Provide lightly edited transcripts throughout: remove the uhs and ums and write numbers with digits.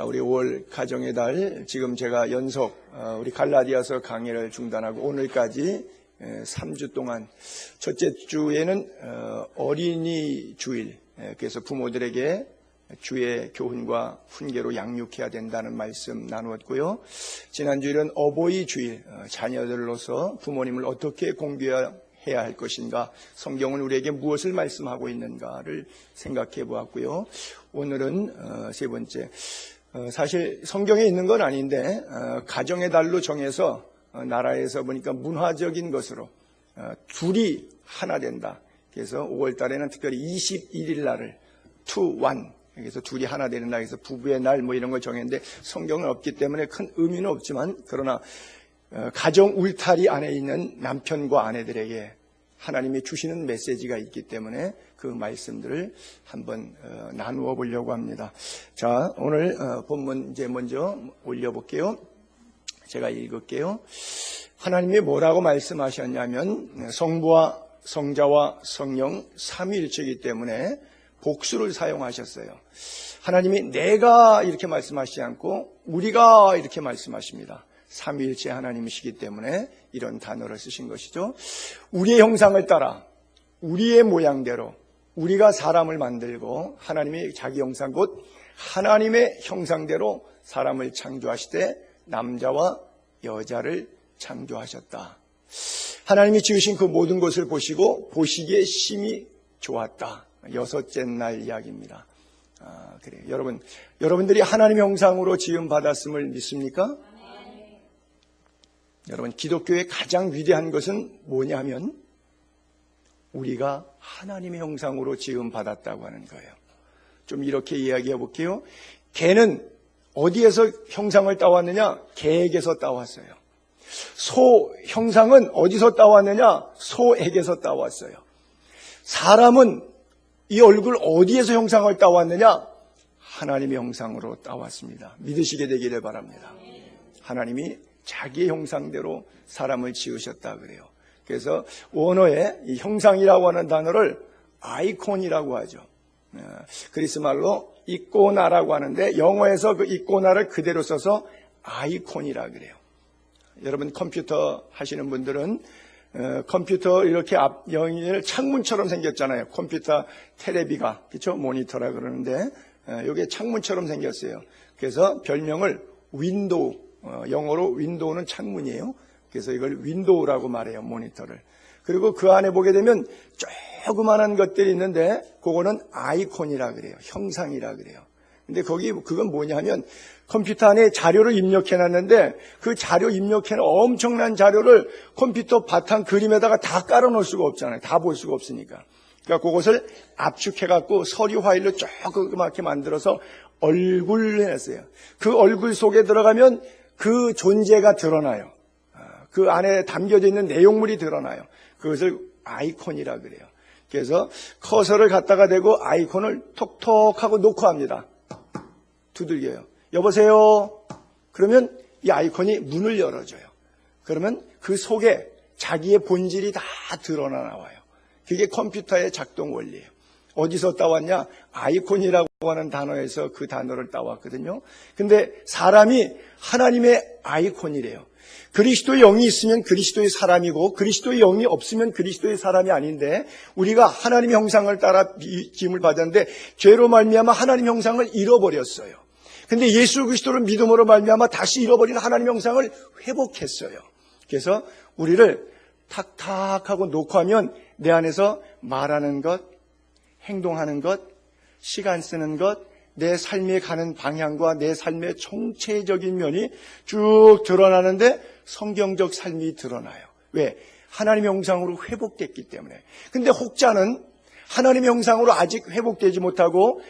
우리 5월 가정의 달, 지금 제가 연속 우리 갈라디아서 강의를 중단하고 오늘까지 3주 동안, 첫째 주에는 어린이 주일, 그래서 부모들에게 주의 교훈과 훈계로 양육해야 된다는 말씀 나누었고요. 지난주일은 어버이 주일, 자녀들로서 부모님을 어떻게 공경해야 할 것인가, 성경은 우리에게 무엇을 말씀하고 있는가를 생각해 보았고요. 오늘은 세 번째, 사실 성경에 있는 건 아닌데 가정의 달로 정해서 나라에서 보니까 문화적인 것으로 둘이 하나 된다. 그래서 5월 달에는 특별히 21일 날을 2, 1, 그래서 둘이 하나 되는 날에서 부부의 날 뭐 이런 걸 정했는데 성경은 없기 때문에 큰 의미는 없지만, 그러나 가정 울타리 안에 있는 남편과 아내들에게 하나님이 주시는 메시지가 있기 때문에 그 말씀들을 한번 나누어 보려고 합니다. 자, 오늘 본문 이제 먼저 올려볼게요. 제가 읽을게요. 하나님이 뭐라고 말씀하셨냐면, 성부와 성자와 성령 삼위일체이기 때문에 복수를 사용하셨어요. 하나님이 내가 이렇게 말씀하시지 않고 우리가 이렇게 말씀하십니다. 삼위일체 하나님이시기 때문에 이런 단어를 쓰신 것이죠. 우리의 형상을 따라 우리의 모양대로 우리가 사람을 만들고, 하나님이 자기 형상 곧 하나님의 형상대로 사람을 창조하시되 남자와 여자를 창조하셨다. 하나님이 지으신 그 모든 것을 보시고 보시기에 심히 좋았다. 여섯째 날 이야기입니다. 그래요. 여러분들이 하나님의 형상으로 지음 받았음을 믿습니까? 여러분, 기독교의 가장 위대한 것은 뭐냐면 우리가 하나님의 형상으로 지음 받았다고 하는 거예요. 좀 이렇게 이야기해 볼게요. 개는 어디에서 형상을 따왔느냐? 개에게서 따왔어요. 소 형상은 어디서 따왔느냐? 소에게서 따왔어요. 사람은 이 얼굴 어디에서 형상을 따왔느냐? 하나님의 형상으로 따왔습니다. 믿으시게 되기를 바랍니다. 하나님이 자기의 형상대로 사람을 지으셨다 그래요. 그래서 원어에 이 형상이라고 하는 단어를 아이콘이라고 하죠. 그리스말로 이꼬나라고 하는데, 영어에서 그 이꼬나를 그대로 써서 아이콘이라 그래요. 여러분 컴퓨터 하시는 분들은 컴퓨터 이렇게 앞 영역을 창문처럼 생겼잖아요. 컴퓨터 테레비가, 그렇죠? 모니터라 그러는데 이게 창문처럼 생겼어요. 그래서 별명을 윈도우, 영어로 윈도우는 창문이에요. 그래서 이걸 윈도우라고 말해요, 모니터를. 그리고 그 안에 보게 되면 조그만한 것들이 있는데 그거는 아이콘이라 그래요. 형상이라 그래요. 근데 그건 뭐냐면 컴퓨터 안에 자료를 입력해놨는데 그 자료 입력해놓은 엄청난 자료를 컴퓨터 바탕 그림에다가 다 깔아놓을 수가 없잖아요. 다 볼 수가 없으니까. 그러니까 그것을 압축해갖고 서류 파일로 조그맣게 만들어서 얼굴을 해놨어요. 그 얼굴 속에 들어가면 그 존재가 드러나요. 그 안에 담겨져 있는 내용물이 드러나요. 그것을 아이콘이라 그래요. 그래서 커서를 갖다가 대고 아이콘을 톡톡하고 놓고 합니다. 두들겨요. 여보세요? 그러면 이 아이콘이 문을 열어줘요. 그러면 그 속에 자기의 본질이 다 드러나 나와요. 그게 컴퓨터의 작동 원리예요. 어디서 따왔냐? 아이콘이라고 하는 단어에서 그 단어를 따왔거든요. 근데 사람이 하나님의 아이콘이래요. 그리스도의 영이 있으면 그리스도의 사람이고 그리스도의 영이 없으면 그리스도의 사람이 아닌데, 우리가 하나님의 형상을 따라 지음을 받았는데 죄로 말미암아 하나님의 형상을 잃어버렸어요. 근데 예수 그리스도를 믿음으로 말미암아 다시 잃어버린 하나님의 형상을 회복했어요. 그래서 우리를 탁탁하고 놓고 하면 내 안에서 말하는 것, 행동하는 것, 시간 쓰는 것, 내 삶에 가는 방향과 내 삶의 총체적인 면이 쭉 드러나는데 성경적 삶이 드러나요. 왜? 하나님의 형상으로 회복됐기 때문에. 근데 혹자는 하나님의 형상으로 아직 회복되지 못하고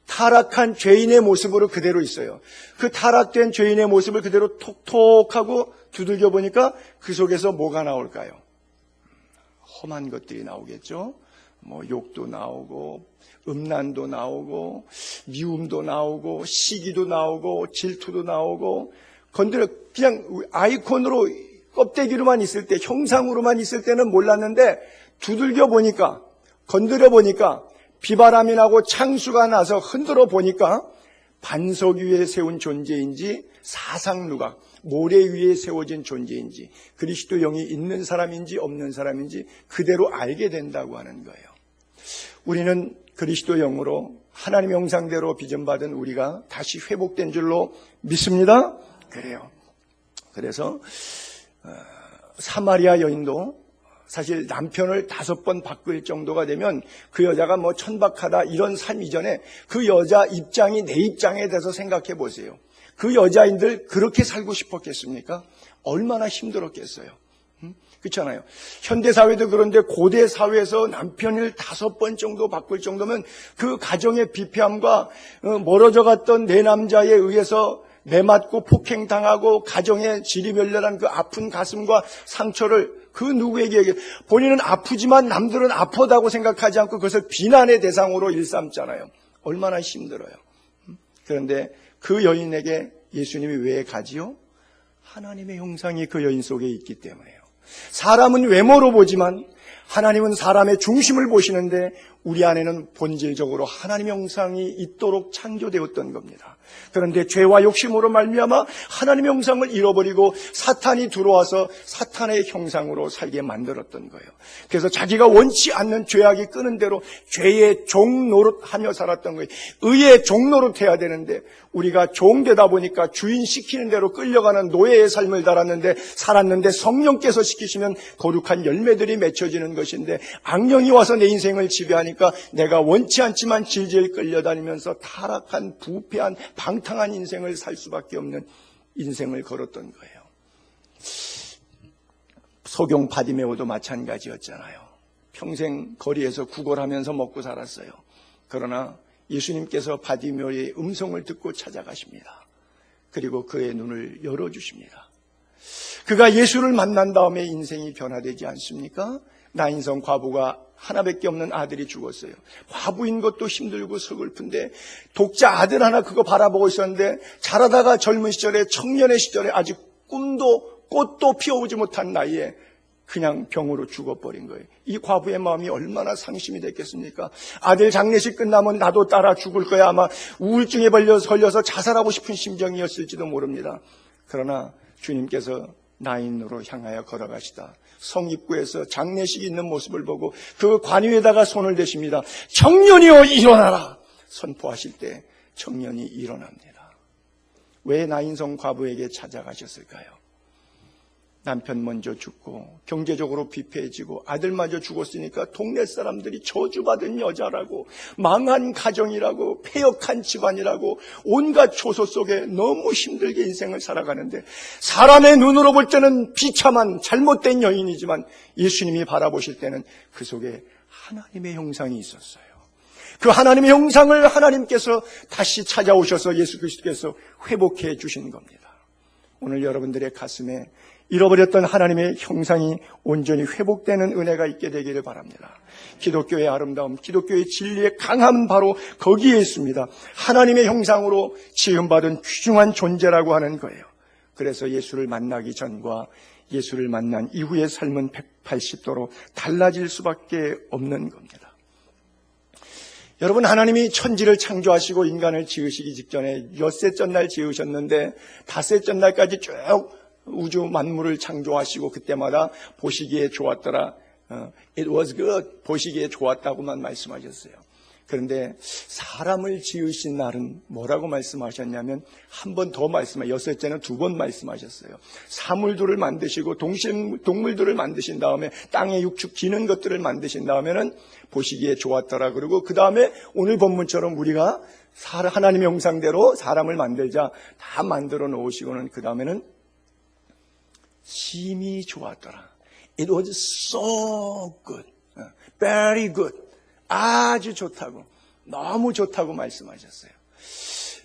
타락한 죄인의 모습으로 그대로 있어요. 그 타락된 죄인의 모습을 그대로 톡톡하고 두들겨 보니까 그 속에서 뭐가 나올까요? 험한 것들이 나오겠죠. 뭐 욕도 나오고 음란도 나오고 미움도 나오고 시기도 나오고 질투도 나오고, 그냥 아이콘으로 껍데기로만 있을 때, 형상으로만 있을 때는 몰랐는데 두들겨 보니까, 건드려 보니까 비바람이 나고 창수가 나서 흔들어 보니까 반석 위에 세운 존재인지 사상누각, 모래 위에 세워진 존재인지 그리스도 영이 있는 사람인지 없는 사람인지 그대로 알게 된다고 하는 거예요. 우리는 그리스도 영으로 하나님의 형상대로 빚음받은 우리가 다시 회복된 줄로 믿습니다. 그래요. 그래서 사마리아 여인도 사실 남편을 5번 바꿀 정도가 되면 그 여자가 뭐 천박하다 이런 삶 이전에 그 여자 입장이 내 입장에 대해서 생각해 보세요. 그 여자인들 그렇게 살고 싶었겠습니까? 얼마나 힘들었겠어요. 그렇잖아요. 현대사회도 그런데 고대 사회에서 남편을 5번 정도 바꿀 정도면 그 가정의 비폐함과 멀어져 갔던 내 남자에 의해서 매맞고 폭행당하고 가정의 지리멸렬한 그 아픈 가슴과 상처를 그 누구에게 본인은 아프지만 남들은 아프다고 생각하지 않고 그것을 비난의 대상으로 일삼잖아요. 얼마나 힘들어요. 그런데 그 여인에게 예수님이 왜 가지요? 하나님의 형상이 그 여인 속에 있기 때문에요. 사람은 외모로 보지만 하나님은 사람의 중심을 보시는데 우리 안에는 본질적으로 하나님의 형상이 있도록 창조되었던 겁니다. 그런데 죄와 욕심으로 말미암아 하나님의 형상을 잃어버리고 사탄이 들어와서 사탄의 형상으로 살게 만들었던 거예요. 그래서 자기가 원치 않는 죄악이 끄는 대로 죄의 종 노릇하며 살았던 거예요. 의의 종 노릇해야 되는데 우리가 종 되다 보니까 주인 시키는 대로 끌려가는 노예의 삶을 살았는데 성령께서 시키시면 거룩한 열매들이 맺혀지는 것인데 악령이 와서 내 인생을 지배하니까 내가 원치 않지만 질질 끌려다니면서 타락한 부패한 방탕한 인생을 살 수밖에 없는 인생을 걸었던 거예요. 소경 바디메오도 마찬가지였잖아요. 평생 거리에서 구걸하면서 먹고 살았어요. 그러나 예수님께서 바디메오의 음성을 듣고 찾아가십니다. 그리고 그의 눈을 열어주십니다. 그가 예수를 만난 다음에 인생이 변화되지 않습니까? 나인성 과부가 하나밖에 없는 아들이 죽었어요. 과부인 것도 힘들고 서글픈데 독자 아들 하나 그거 바라보고 있었는데 자라다가 젊은 시절에 청년의 시절에 아직 꽃도 피워오지 못한 나이에 그냥 병으로 죽어버린 거예요. 이 과부의 마음이 얼마나 상심이 됐겠습니까? 아들 장례식 끝나면 나도 따라 죽을 거야. 아마 우울증에 걸려서 자살하고 싶은 심정이었을지도 모릅니다. 그러나 주님께서 나인으로 향하여 걸어가시다 성입구에서 장례식이 있는 모습을 보고 그 관유에다가 손을 대십니다. 청년이여 일어나라 선포하실 때 청년이 일어납니다. 왜 나인성 과부에게 찾아가셨을까요? 남편 먼저 죽고 경제적으로 비폐해지고 아들마저 죽었으니까 동네 사람들이 저주받은 여자라고 망한 가정이라고 폐역한 집안이라고 온갖 초소 속에 너무 힘들게 인생을 살아가는데 사람의 눈으로 볼 때는 비참한 잘못된 여인이지만 예수님이 바라보실 때는 그 속에 하나님의 형상이 있었어요. 그 하나님의 형상을 하나님께서 다시 찾아오셔서 예수 그리스도께서 회복해 주신 겁니다. 오늘 여러분들의 가슴에 잃어버렸던 하나님의 형상이 온전히 회복되는 은혜가 있게 되기를 바랍니다. 기독교의 아름다움, 기독교의 진리의 강함은 바로 거기에 있습니다. 하나님의 형상으로 지음받은 귀중한 존재라고 하는 거예요. 그래서 예수를 만나기 전과 예수를 만난 이후의 삶은 180도로 달라질 수밖에 없는 겁니다. 여러분, 하나님이 천지를 창조하시고 인간을 지으시기 직전에 엿새째 날 지으셨는데 닷새째 날까지 쭉 우주 만물을 창조하시고 그때마다 보시기에 좋았더라. It was good. 보시기에 좋았다고만 말씀하셨어요. 그런데 사람을 지으신 날은 뭐라고 말씀하셨냐면 한 번 더 말씀하셨어요. 엿새째는 2번 말씀하셨어요. 사물들을 만드시고 동물들을 만드신 다음에 땅에 육축 기는 것들을 만드신 다음에는 보시기에 좋았더라. 그리고 그 다음에 오늘 본문처럼 우리가 하나님의 형상대로 사람을 만들자 다 만들어 놓으시고는 그 다음에는 심히 좋았더라. It was so good, very good. 아주 좋다고, 너무 좋다고 말씀하셨어요.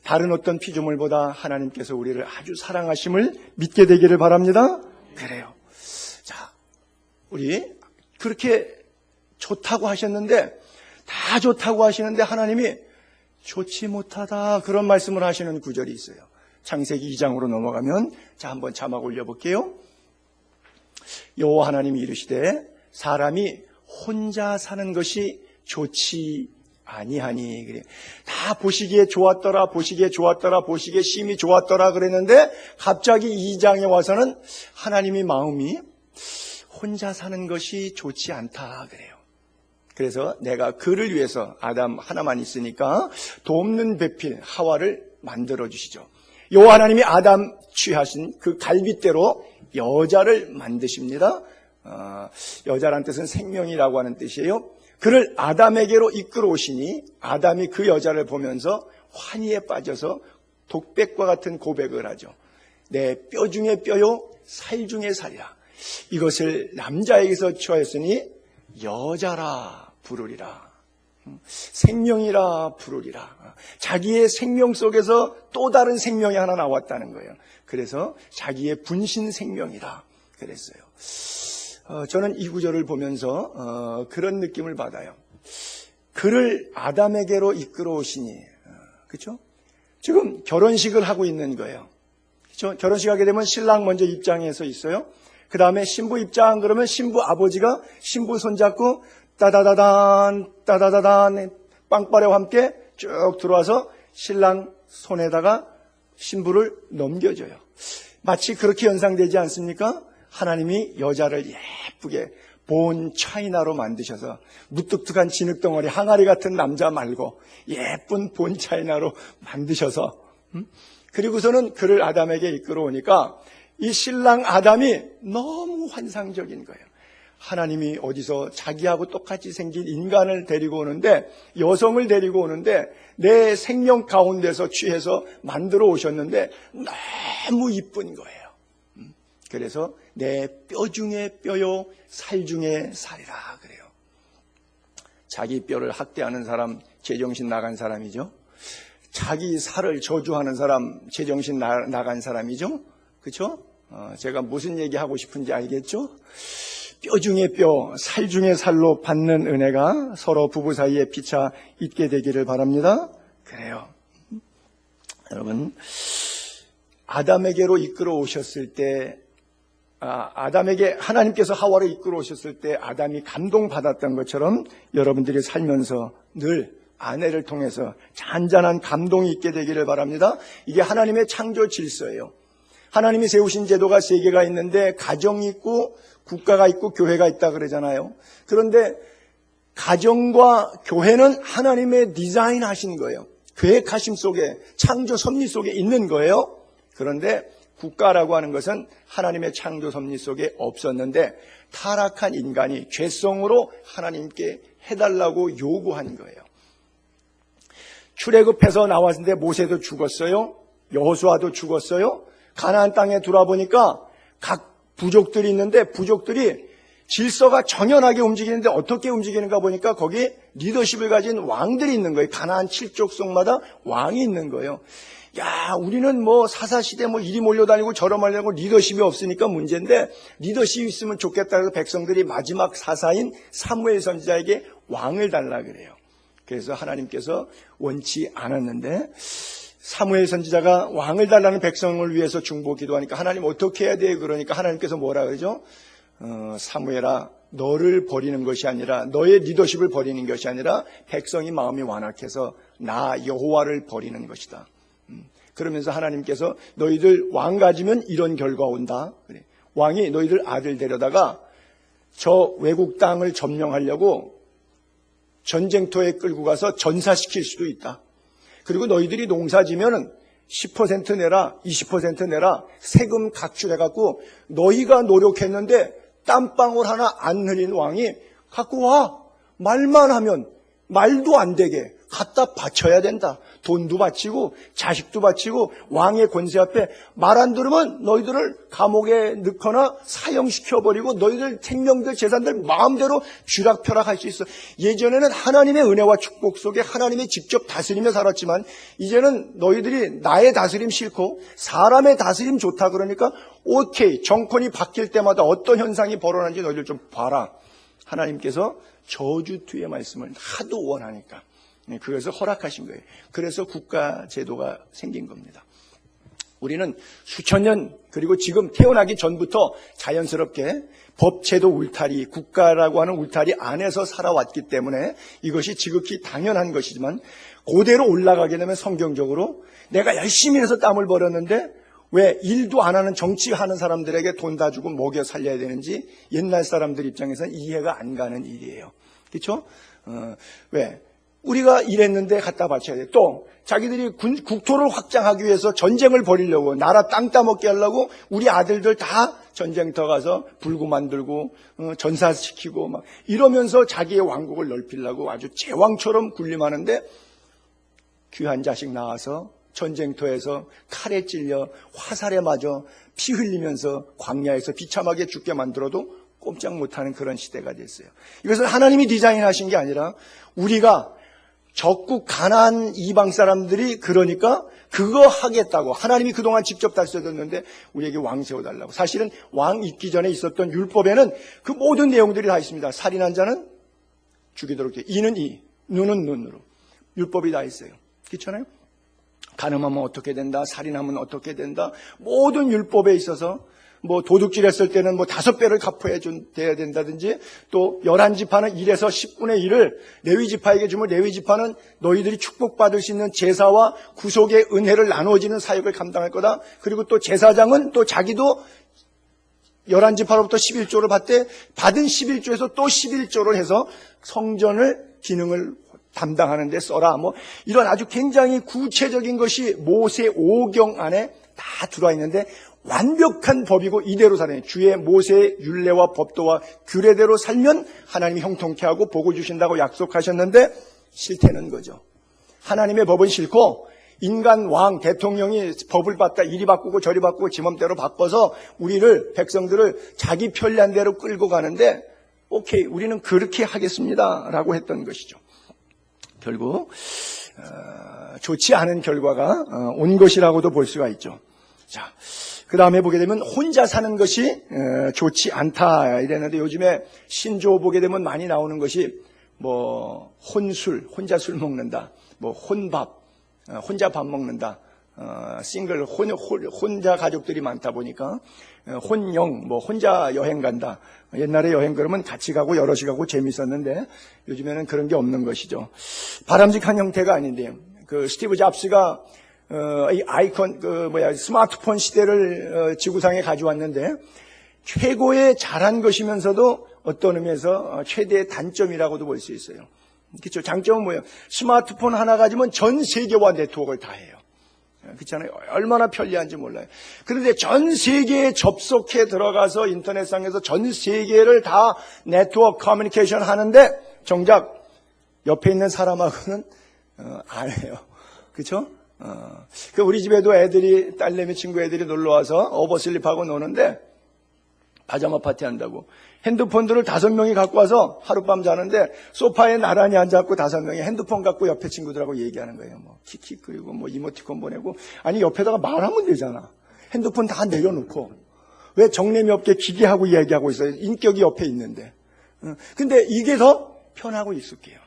다른 어떤 피조물보다 하나님께서 우리를 아주 사랑하심을 믿게 되기를 바랍니다. 그래요. 자, 우리 그렇게 좋다고 하셨는데, 다 좋다고 하시는데 하나님이 좋지 못하다 그런 말씀을 하시는 구절이 있어요. 창세기 2장으로 넘어가면 자 한번 자막 올려볼게요. 여호와 하나님이 이르시되 사람이 혼자 사는 것이 좋지 아니하니. 그래. 다 보시기에 좋았더라, 보시기에 좋았더라, 보시기에 심히 좋았더라 그랬는데 갑자기 2장에 와서는 하나님이 마음이 혼자 사는 것이 좋지 않다 그래요. 그래서 내가 그를 위해서 아담 하나만 있으니까 돕는 배필 하와를 만들어 주시죠. 여호와 하나님이 아담 취하신 그 갈빗대로 여자를 만드십니다. 여자란 뜻은 생명이라고 하는 뜻이에요. 그를 아담에게로 이끌어 오시니 아담이 그 여자를 보면서 환희에 빠져서 독백과 같은 고백을 하죠. 내 뼈 중에 뼈요 살 중에 살이라. 이것을 남자에게서 취하였으니 여자라 부르리라. 생명이라 부르리라. 자기의 생명 속에서 또 다른 생명이 하나 나왔다는 거예요. 그래서 자기의 분신 생명이라 그랬어요. 저는 이 구절을 보면서 그런 느낌을 받아요. 그를 아담에게로 이끌어 오시니, 그렇죠? 지금 결혼식을 하고 있는 거예요. 그렇죠? 결혼식 하게 되면 신랑 먼저 입장해서 있어요. 그 다음에 신부 입장 그러면 신부 아버지가 신부 손잡고 따다다단 따다다단 빵빠레와 함께 쭉 들어와서 신랑 손에다가 신부를 넘겨줘요. 마치 그렇게 연상되지 않습니까? 하나님이 여자를 예쁘게 본 차이나로 만드셔서 무뚝뚝한 진흙덩어리 항아리 같은 남자 말고 예쁜 본 차이나로 만드셔서 그리고서는 그를 아담에게 이끌어 오니까 이 신랑 아담이 너무 환상적인 거예요. 하나님이 어디서 자기하고 똑같이 생긴 인간을 데리고 오는데, 여성을 데리고 오는데 내 생명 가운데서 취해서 만들어 오셨는데 너무 이쁜 거예요. 그래서 내 뼈 중에 뼈요 살 중에 살이라 그래요. 자기 뼈를 학대하는 사람 제정신 나간 사람이죠. 자기 살을 저주하는 사람 제정신 나간 사람이죠. 그렇죠? 제가 무슨 얘기하고 싶은지 알겠죠? 뼈 중에 뼈, 살 중에 살로 받는 은혜가 서로 부부 사이에 피차 있게 되기를 바랍니다. 그래요. 여러분, 아담에게로 이끌어 오셨을 때, 아담에게 하나님께서 하와를 이끌어 오셨을 때 아담이 감동받았던 것처럼 여러분들이 살면서 늘 아내를 통해서 잔잔한 감동이 있게 되기를 바랍니다. 이게 하나님의 창조 질서예요. 하나님이 세우신 제도가 세 개가 있는데 가정이 있고 국가가 있고 교회가 있다 그러잖아요. 그런데 가정과 교회는 하나님의 디자인하신 거예요. 계획하심 속에, 창조 섭리 속에 있는 거예요. 그런데 국가라고 하는 것은 하나님의 창조 섭리 속에 없었는데 타락한 인간이 죄성으로 하나님께 해달라고 요구한 거예요. 출애굽해서 나왔는데 모세도 죽었어요. 여호수아도 죽었어요. 가나안 땅에 돌아보니까 각 부족들이 있는데 부족들이 질서가 정연하게 움직이는데 어떻게 움직이는가 보니까 거기 리더십을 가진 왕들이 있는 거예요. 가나안 7족속마다 왕이 있는 거예요. 야, 우리는 뭐 사사시대 뭐 이리 몰려다니고 저러 말려고 리더십이 없으니까 문제인데 리더십이 있으면 좋겠다 해서 백성들이 마지막 사사인 사무엘 선지자에게 왕을 달라 그래요. 그래서 하나님께서 원치 않았는데 사무엘 선지자가 왕을 달라는 백성을 위해서 중보 기도하니까 하나님 어떻게 해야 돼? 그러니까 하나님께서 뭐라 그러죠? 사무엘아, 너를 버리는 것이 아니라 너의 리더십을 버리는 것이 아니라 백성이 마음이 완악해서 나 여호와를 버리는 것이다. 그러면서 하나님께서 너희들 왕 가지면 이런 결과 온다. 그래. 왕이 너희들 아들 데려다가 저 외국 땅을 점령하려고 전쟁터에 끌고 가서 전사시킬 수도 있다. 그리고 너희들이 농사지면은 10% 내라, 20% 내라, 세금 각출해갖고 너희가 노력했는데 땀방울 하나 안 흘린 왕이 갖고 와. 말만 하면 말도 안 되게 갖다 바쳐야 된다. 돈도 바치고 자식도 바치고 왕의 권세 앞에 말 안 들으면 너희들을 감옥에 넣거나 사형시켜버리고 너희들 생명들 재산들 마음대로 쥐락펴락할 수 있어. 예전에는 하나님의 은혜와 축복 속에 하나님이 직접 다스리며 살았지만 이제는 너희들이 나의 다스림 싫고 사람의 다스림 좋다 그러니까 오케이, 정권이 바뀔 때마다 어떤 현상이 벌어나는지 너희들 좀 봐라. 하나님께서 저주투의 말씀을 하도 원하니까 그것을 허락하신 거예요. 그래서 국가 제도가 생긴 겁니다. 우리는 수천 년 그리고 지금 태어나기 전부터 자연스럽게 법제도 울타리, 국가라고 하는 울타리 안에서 살아왔기 때문에 이것이 지극히 당연한 것이지만 그대로 올라가게 되면 성경적으로 내가 열심히 해서 땀을 벌였는데 왜 일도 안 하는 정치하는 사람들에게 돈 다 주고 먹여 살려야 되는지 옛날 사람들 입장에서는 이해가 안 가는 일이에요. 그렇죠? 왜? 우리가 일했는데 갖다 바쳐야 돼. 또 자기들이 국토를 확장하기 위해서 전쟁을 벌이려고 나라 땅 따먹게 하려고 우리 아들들 다 전쟁터 가서 불구 만들고 전사시키고 막 이러면서 자기의 왕국을 넓히려고 아주 제왕처럼 군림하는데 귀한 자식 나와서 전쟁터에서 칼에 찔려 화살에 맞아 피 흘리면서 광야에서 비참하게 죽게 만들어도 꼼짝 못하는 그런 시대가 됐어요. 이것은 하나님이 디자인하신 게 아니라 우리가 적국 가나안 이방 사람들이 그러니까 그거 하겠다고 하나님이 그동안 직접 다스려줬는데 우리에게 왕 세워달라고. 사실은 왕 있기 전에 있었던 율법에는 그 모든 내용들이 다 있습니다. 살인한 자는 죽이도록 돼. 이는 이, 눈은 눈으로. 율법이 다 있어요. 그렇잖아요? 간음하면 어떻게 된다, 살인하면 어떻게 된다, 모든 율법에 있어서 뭐 도둑질 했을 때는 뭐 5배를 갚아야 된다든지 또 11지파는 1에서 10분의 1을 레위지파에게 주면 레위지파는 너희들이 축복받을 수 있는 제사와 구속의 은혜를 나누어지는 사역을 감당할 거다. 그리고 또 제사장은 또 자기도 11지파로부터 11조를 받되 받은 11조에서 또 11조를 해서 성전을 기능을 담당하는 데 써라. 뭐 이런 아주 굉장히 구체적인 것이 모세 5경 안에 다 들어와 있는데 완벽한 법이고 이대로 살아요. 주의 모세의 율례와 법도와 규례대로 살면 하나님이 형통케 하고 복을 주신다고 약속하셨는데 싫다는 거죠. 하나님의 법은 싫고 인간 왕 대통령이 법을 받다 이리 바꾸고 저리 바꾸고 지맘대로 바꿔서 우리를 백성들을 자기 편리한 대로 끌고 가는데 오케이 우리는 그렇게 하겠습니다 라고 했던 것이죠. 결국 좋지 않은 결과가 온 것이라고도 볼 수가 있죠. 자, 그 다음에 보게 되면 혼자 사는 것이 좋지 않다 이랬는데 요즘에 신조 보게 되면 많이 나오는 것이 뭐 혼술, 혼자 술 먹는다, 뭐 혼밥, 혼자 밥 먹는다, 싱글, 혼자 가족들이 많다 보니까 혼영, 뭐 혼자 여행 간다. 옛날에 여행 그러면 같이 가고 여럿이 가고 재밌었는데 요즘에는 그런 게 없는 것이죠. 바람직한 형태가 아닌데 그 스티브 잡스가 이 아이콘 스마트폰 시대를 지구상에 가져왔는데 최고의 잘한 것이면서도 어떤 의미에서 최대의 단점이라고도 볼 수 있어요. 그렇죠? 장점은 뭐예요? 스마트폰 하나 가지면 전 세계와 네트워크를 다 해요. 그렇잖아요. 얼마나 편리한지 몰라요. 그런데 전 세계에 접속해 들어가서 인터넷상에서 전 세계를 다 네트워크 커뮤니케이션 하는데 정작 옆에 있는 사람하고는 안 해요. 그렇죠? 우리 집에도 애들이 딸내미 친구 애들이 놀러와서 오버슬립하고 노는데 파자마 파티 한다고 핸드폰들을 5명이 갖고 와서 하룻밤 자는데 소파에 나란히 앉아갖고 5명이 핸드폰 갖고 옆에 친구들하고 얘기하는 거예요. 뭐 키키 그리고 뭐 이모티콘 보내고 아니 옆에다가 말하면 되잖아. 핸드폰 다 내려놓고 왜 정내미 없게 기계하고 이야기하고 있어요. 인격이 옆에 있는데. 근데 이게 더 편하고 익숙해요.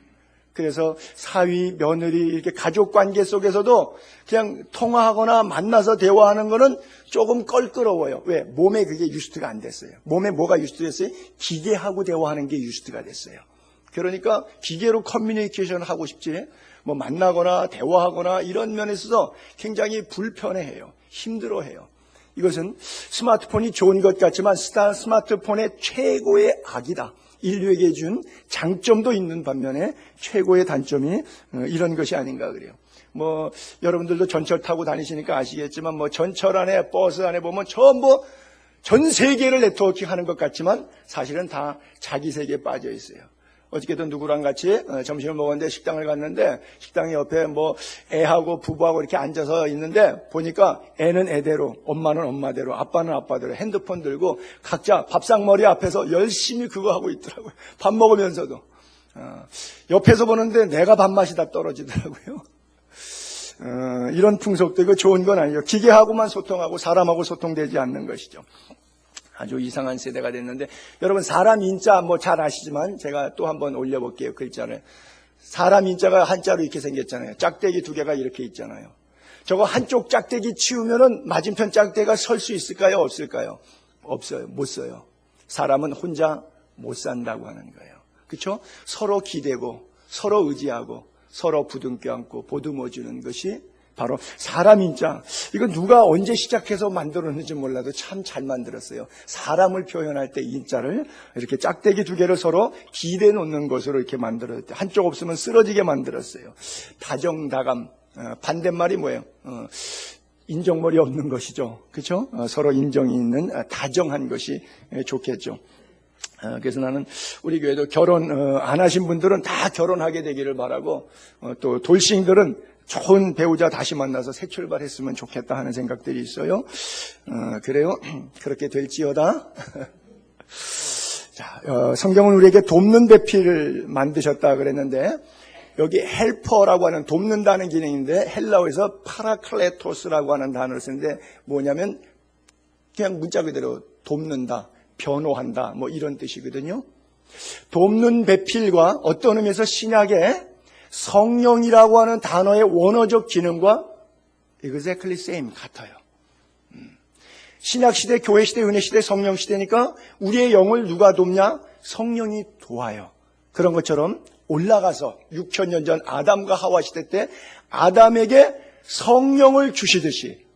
그래서 사위, 며느리 이렇게 가족 관계 속에서도 그냥 통화하거나 만나서 대화하는 거는 조금 껄끄러워요. 왜? 몸에 그게 유스트가 안 됐어요. 몸에 뭐가 유스트됐어요? 기계하고 대화하는 게 유스트가 됐어요. 그러니까 기계로 커뮤니케이션 하고 싶지 뭐 만나거나 대화하거나 이런 면에 있어서 굉장히 불편해해요. 힘들어해요. 이것은 스마트폰이 좋은 것 같지만 스마트폰의 최고의 악이다. 인류에게 준 장점도 있는 반면에 최고의 단점이 이런 것이 아닌가 그래요. 뭐 여러분들도 전철 타고 다니시니까 아시겠지만 뭐 전철 안에 버스 안에 보면 전부 전 세계를 네트워킹하는 것 같지만 사실은 다 자기 세계에 빠져 있어요. 어저께도 누구랑 같이 점심을 먹었는데 식당을 갔는데 식당 옆에 뭐 애하고 부부하고 이렇게 앉아서 있는데 보니까 애는 애대로 엄마는 엄마대로 아빠는 아빠대로 핸드폰 들고 각자 밥상머리 앞에서 열심히 그거 하고 있더라고요. 밥 먹으면서도 옆에서 보는데 내가 밥맛이 다 떨어지더라고요. 이런 풍속도 이거 좋은 건 아니죠. 기계하고만 소통하고 사람하고 소통되지 않는 것이죠. 아주 이상한 세대가 됐는데 여러분 사람 인자 뭐 잘 아시지만 제가 또 한번 올려볼게요. 글자를. 사람 인자가 한자로 이렇게 생겼잖아요. 짝대기 2개가 이렇게 있잖아요. 저거 한쪽 짝대기 치우면은 맞은편 짝대기가 설 수 있을까요? 없을까요? 없어요. 못 써요. 사람은 혼자 못 산다고 하는 거예요. 그렇죠? 서로 기대고 서로 의지하고 서로 부둥켜 안고 보듬어 주는 것이 바로 사람 인자. 이거 누가 언제 시작해서 만들었는지 몰라도 참 잘 만들었어요. 사람을 표현할 때 인자를 이렇게 짝대기 두 개를 서로 기대 놓는 것으로 이렇게 만들었어요. 한쪽 없으면 쓰러지게 만들었어요. 다정다감. 반대말이 뭐예요? 인정머리 없는 것이죠. 그렇죠? 서로 인정이 있는 다정한 것이 좋겠죠. 그래서 나는 우리 교회도 결혼 안 하신 분들은 다 결혼하게 되기를 바라고 또 돌싱들은 좋은 배우자 다시 만나서 새 출발했으면 좋겠다 하는 생각들이 있어요. 그래요. 그렇게 될지어다. 자, 성경은 우리에게 돕는 배필을 만드셨다 그랬는데 여기 헬퍼라고 하는 돕는다는 기능인데 헬라어에서 파라클레토스라고 하는 단어를 쓰는데 뭐냐면 그냥 문자 그대로 돕는다, 변호한다 뭐 이런 뜻이거든요. 돕는 배필과 어떤 의미에서 신약의 성령이라고 하는 단어의 원어적 기능과 exactly same 같아요. 신약시대, 교회시대, 은혜시대, 성령시대니까 우리의 영을 누가 돕냐? 성령이 도와요. 그런 것처럼 올라가서 6,000년 전 아담과 하와 시대 때 아담에게 성령을 주시듯이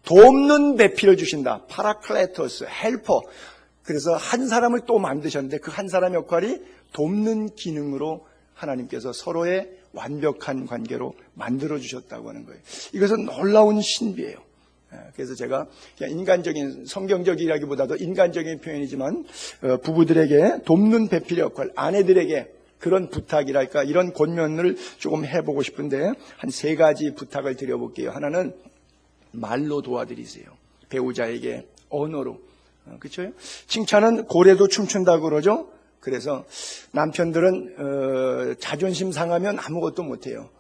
돕는 배필을 주신다. 파라클레토스, 헬퍼. 그래서 한 사람을 또 만드셨는데 그 한 사람 역할이 돕는 기능으로 하나님께서 서로의 완벽한 관계로 만들어주셨다고 하는 거예요. 이것은 놀라운 신비예요. 그래서 제가 그냥 인간적인, 성경적이라기보다도 인간적인 표현이지만 부부들에게 돕는 배필 역할, 아내들에게 그런 부탁이랄까 이런 권면을 조금 해보고 싶은데 한 3가지 부탁을 드려볼게요. 하나는 말로 도와드리세요. 배우자에게 언어로. 그렇죠? 칭찬은 고래도 춤춘다고 그러죠. 그래서 남편들은 자존심 상하면 아무것도 못해요.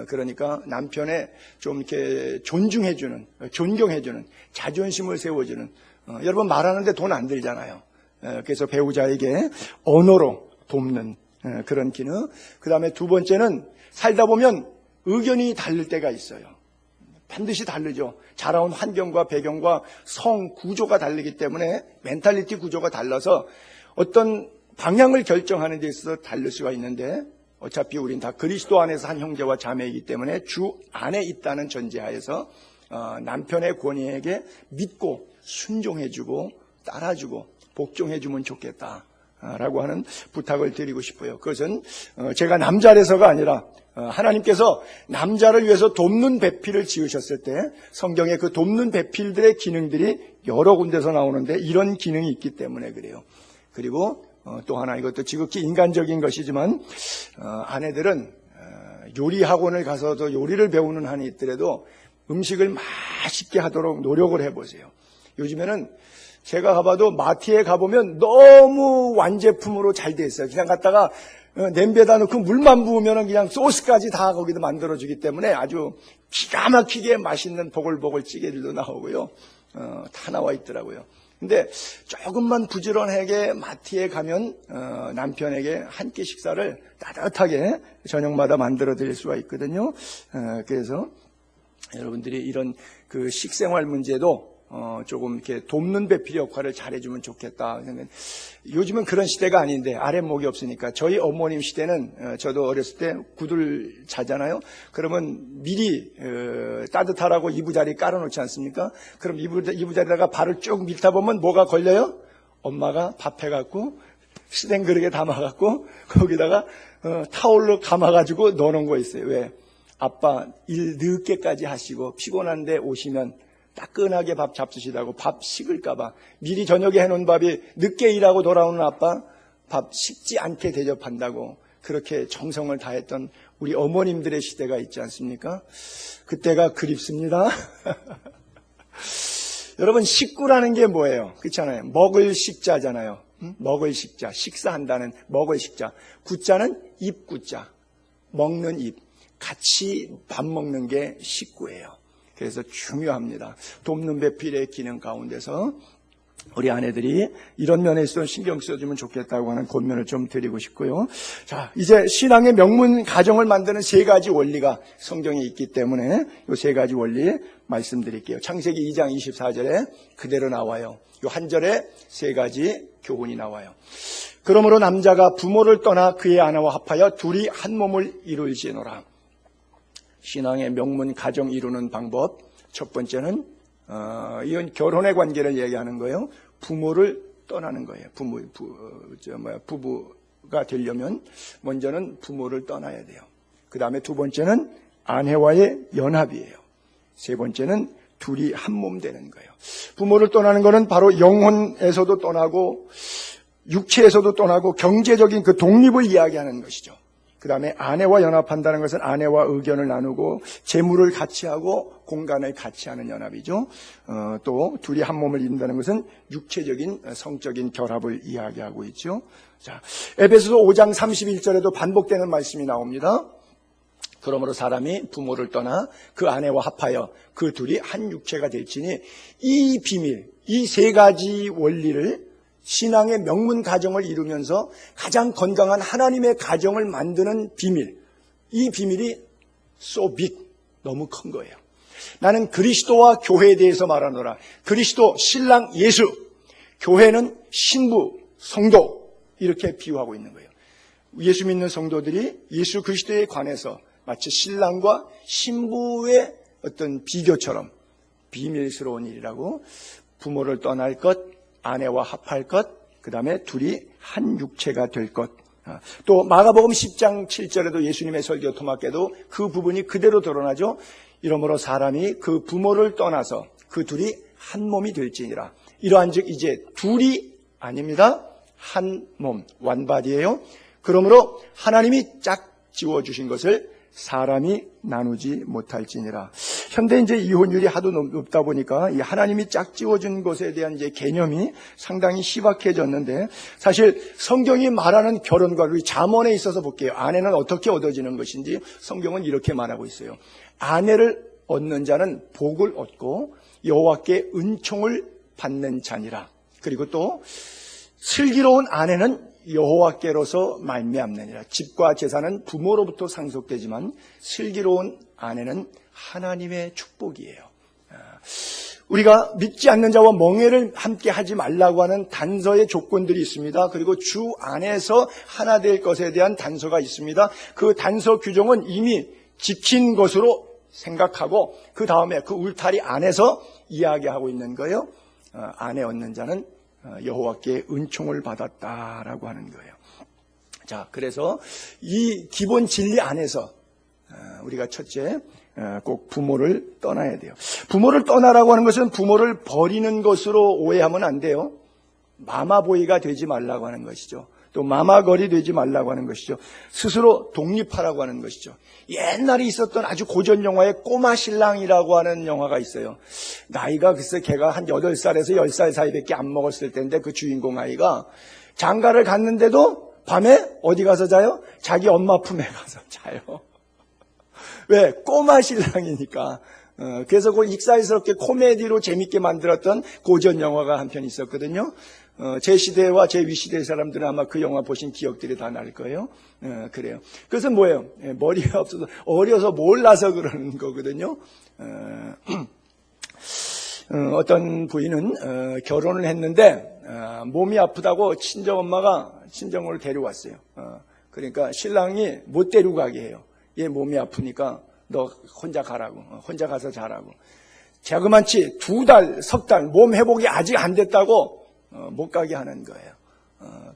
그러니까 남편의 좀 이렇게 존중해주는, 존경해주는, 자존심을 세워주는. 여러분 말하는데 돈 안 들잖아요. 그래서 배우자에게 언어로 돕는 그런 기능. 그 다음에 2번째는 살다 보면 의견이 다를 때가 있어요. 반드시 다르죠. 자라온 환경과 배경과 성 구조가 다르기 때문에 멘탈리티 구조가 달라서 어떤 방향을 결정하는 데 있어서 다를 수가 있는데 어차피 우린 다 그리스도 안에서 한 형제와 자매이기 때문에 주 안에 있다는 전제하에서 남편의 권위에게 믿고 순종해주고 따라주고 복종해주면 좋겠다라고 하는 부탁을 드리고 싶어요. 그것은 제가 남자라서가 아니라 하나님께서 남자를 위해서 돕는 배필을 지으셨을 때 성경에 그 돕는 배필들의 기능들이 여러 군데서 나오는데 이런 기능이 있기 때문에 그래요. 그리고 또 하나 이것도 지극히 인간적인 것이지만 아내들은 요리 학원을 가서도 요리를 배우는 한이 있더라도 음식을 맛있게 하도록 노력을 해보세요. 요즘에는 제가 가봐도 마트에 가보면 너무 완제품으로 잘 돼 있어요. 그냥 갔다가 냄비에다 넣고 물만 부으면 그냥 소스까지 다 거기다 만들어주기 때문에 아주 기가 막히게 맛있는 보글보글 찌개들도 나오고요. 다 나와 있더라고요. 근데 조금만 부지런하게 마트에 가면 남편에게 한 끼 식사를 따뜻하게 저녁마다 만들어 드릴 수가 있거든요. 그래서 여러분들이 이런 그 식생활 문제도 조금 이렇게 돕는 배필 역할을 잘해주면 좋겠다. 요즘은 그런 시대가 아닌데 아랫목이 없으니까 저희 어머님 시대는 저도 어렸을 때 구두를 자잖아요. 그러면 미리 따뜻하라고 이부자리 깔아놓지 않습니까? 그럼 이부자리다가 발을 쭉 밀다 보면 뭐가 걸려요? 엄마가 밥 해갖고 시댕 그릇에 담아갖고 거기다가 타올로 감아가지고 넣어놓은 거 있어요. 왜? 아빠 일 늦게까지 하시고 피곤한데 오시면 따끈하게 밥 잡수시라고 밥 식을까봐 미리 저녁에 해놓은 밥이 늦게 일하고 돌아오는 아빠 밥 식지 않게 대접한다고 그렇게 정성을 다했던 우리 어머님들의 시대가 있지 않습니까? 그때가 그립습니다. 여러분 식구라는 게 뭐예요? 그렇잖아요. 먹을 식자잖아요. 먹을 식자, 식사한다는 먹을 식자. 구자는 입구자, 먹는 입. 같이 밥 먹는 게 식구예요. 그래서 중요합니다. 돕는 배필의 기능 가운데서 우리 아내들이 이런 면에 있어서 신경 써주면 좋겠다고 하는 권면을 좀 드리고 싶고요. 자, 이제 신앙의 명문 가정을 만드는 세 가지 원리가 성경에 있기 때문에 이 세 가지 원리 말씀드릴게요. 창세기 2장 24절에 그대로 나와요. 이 한 절에 세 가지 교훈이 나와요. 그러므로 남자가 부모를 떠나 그의 아내와 합하여 둘이 한 몸을 이룰지노라. 신앙의 명문 가정 이루는 방법, 첫 번째는 이건 결혼의 관계를 얘기하는 거예요. 부모를 떠나는 거예요. 부부가 되려면 먼저는 부모를 떠나야 돼요. 그 다음에 두 번째는 아내와의 연합이에요. 세 번째는 둘이 한 몸 되는 거예요. 부모를 떠나는 것은 바로 영혼에서도 떠나고 육체에서도 떠나고 경제적인 그 독립을 이야기하는 것이죠. 그 다음에 아내와 연합한다는 것은 아내와 의견을 나누고 재물을 같이 하고 공간을 같이 하는 연합이죠. 또 둘이 한 몸을 이룬다는 것은 육체적인 성적인 결합을 이야기하고 있죠. 자, 에베소서 5장 31절에도 반복되는 말씀이 나옵니다. 그러므로 사람이 부모를 떠나 그 아내와 합하여 그 둘이 한 육체가 될지니 이 비밀, 이 세 가지 원리를 신앙의 명문 가정을 이루면서 가장 건강한 하나님의 가정을 만드는 비밀, 이 비밀이 so big, 너무 큰 거예요. 나는 그리스도와 교회에 대해서 말하노라. 그리스도, 신랑 예수, 교회는 신부, 성도, 이렇게 비유하고 있는 거예요. 예수 믿는 성도들이 예수 그리스도에 관해서 마치 신랑과 신부의 어떤 비교처럼 비밀스러운 일이라고, 부모를 떠날 것, 아내와 합할 것, 그 다음에 둘이 한 육체가 될 것. 또 마가복음 10장 7절에도 예수님의 설교 토막에도 그 부분이 그대로 드러나죠. 이러므로 사람이 그 부모를 떠나서 그 둘이 한 몸이 될지니라. 이러한즉 이제 둘이 아닙니다. 한 몸, 완바디예요. 그러므로 하나님이 짝 지워주신 것을 사람이 나누지 못할지니라. 현대 이제 이혼율이 하도 높다 보니까 이 하나님이 짝 지워준 것에 대한 이제 개념이 상당히 희박해졌는데, 사실 성경이 말하는 결혼과 우리 잠언에 있어서 볼게요. 아내는 어떻게 얻어지는 것인지 성경은 이렇게 말하고 있어요. 아내를 얻는 자는 복을 얻고 여호와께 은총을 받는 자니라. 그리고 또 슬기로운 아내는 여호와께로서 말미암느니라. 집과 재산은 부모로부터 상속되지만 슬기로운 아내는 하나님의 축복이에요. 우리가 믿지 않는 자와 멍해를 함께 하지 말라고 하는 단서의 조건들이 있습니다. 그리고 주 안에서 하나 될 것에 대한 단서가 있습니다. 그 단서 규정은 이미 지킨 것으로 생각하고 그 다음에 그 울타리 안에서 이야기하고 있는 거예요. 아내 얻는 자는 여호와께 은총을 받았다라고 하는 거예요. 자, 그래서 이 기본 진리 안에서 우리가 첫째 꼭 부모를 떠나야 돼요. 부모를 떠나라고 하는 것은 부모를 버리는 것으로 오해하면 안 돼요. 마마보이가 되지 말라고 하는 것이죠. 또 마마걸이 되지 말라고 하는 것이죠. 스스로 독립하라고 하는 것이죠. 옛날에 있었던 아주 고전 영화에 꼬마 신랑이라고 하는 영화가 있어요. 나이가 글쎄 걔가 한 8살에서 10살 사이밖에 안 먹었을 텐데 그 주인공 아이가 장가를 갔는데도 밤에 어디 가서 자요? 자기 엄마 품에 가서 자요. 왜? 꼬마 신랑이니까. 그래서 그 익살스럽게 코미디로 재밌게 만들었던 고전 영화가 한 편 있었거든요. 제 시대와 제 윗시대 사람들은 아마 그 영화 보신 기억들이 다 날 거예요. 그래요. 그래서 뭐예요? 머리가 없어서 어려서 몰라서 그러는 거거든요. 어떤 부인은 결혼을 했는데 몸이 아프다고 친정엄마가 친정을 데려왔어요. 그러니까 신랑이 못 데리고 가게 해요. 얘 몸이 아프니까 너 혼자 가라고, 혼자 가서 자라고. 자그만치 2달, 3달 몸 회복이 아직 안 됐다고 못 가게 하는 거예요.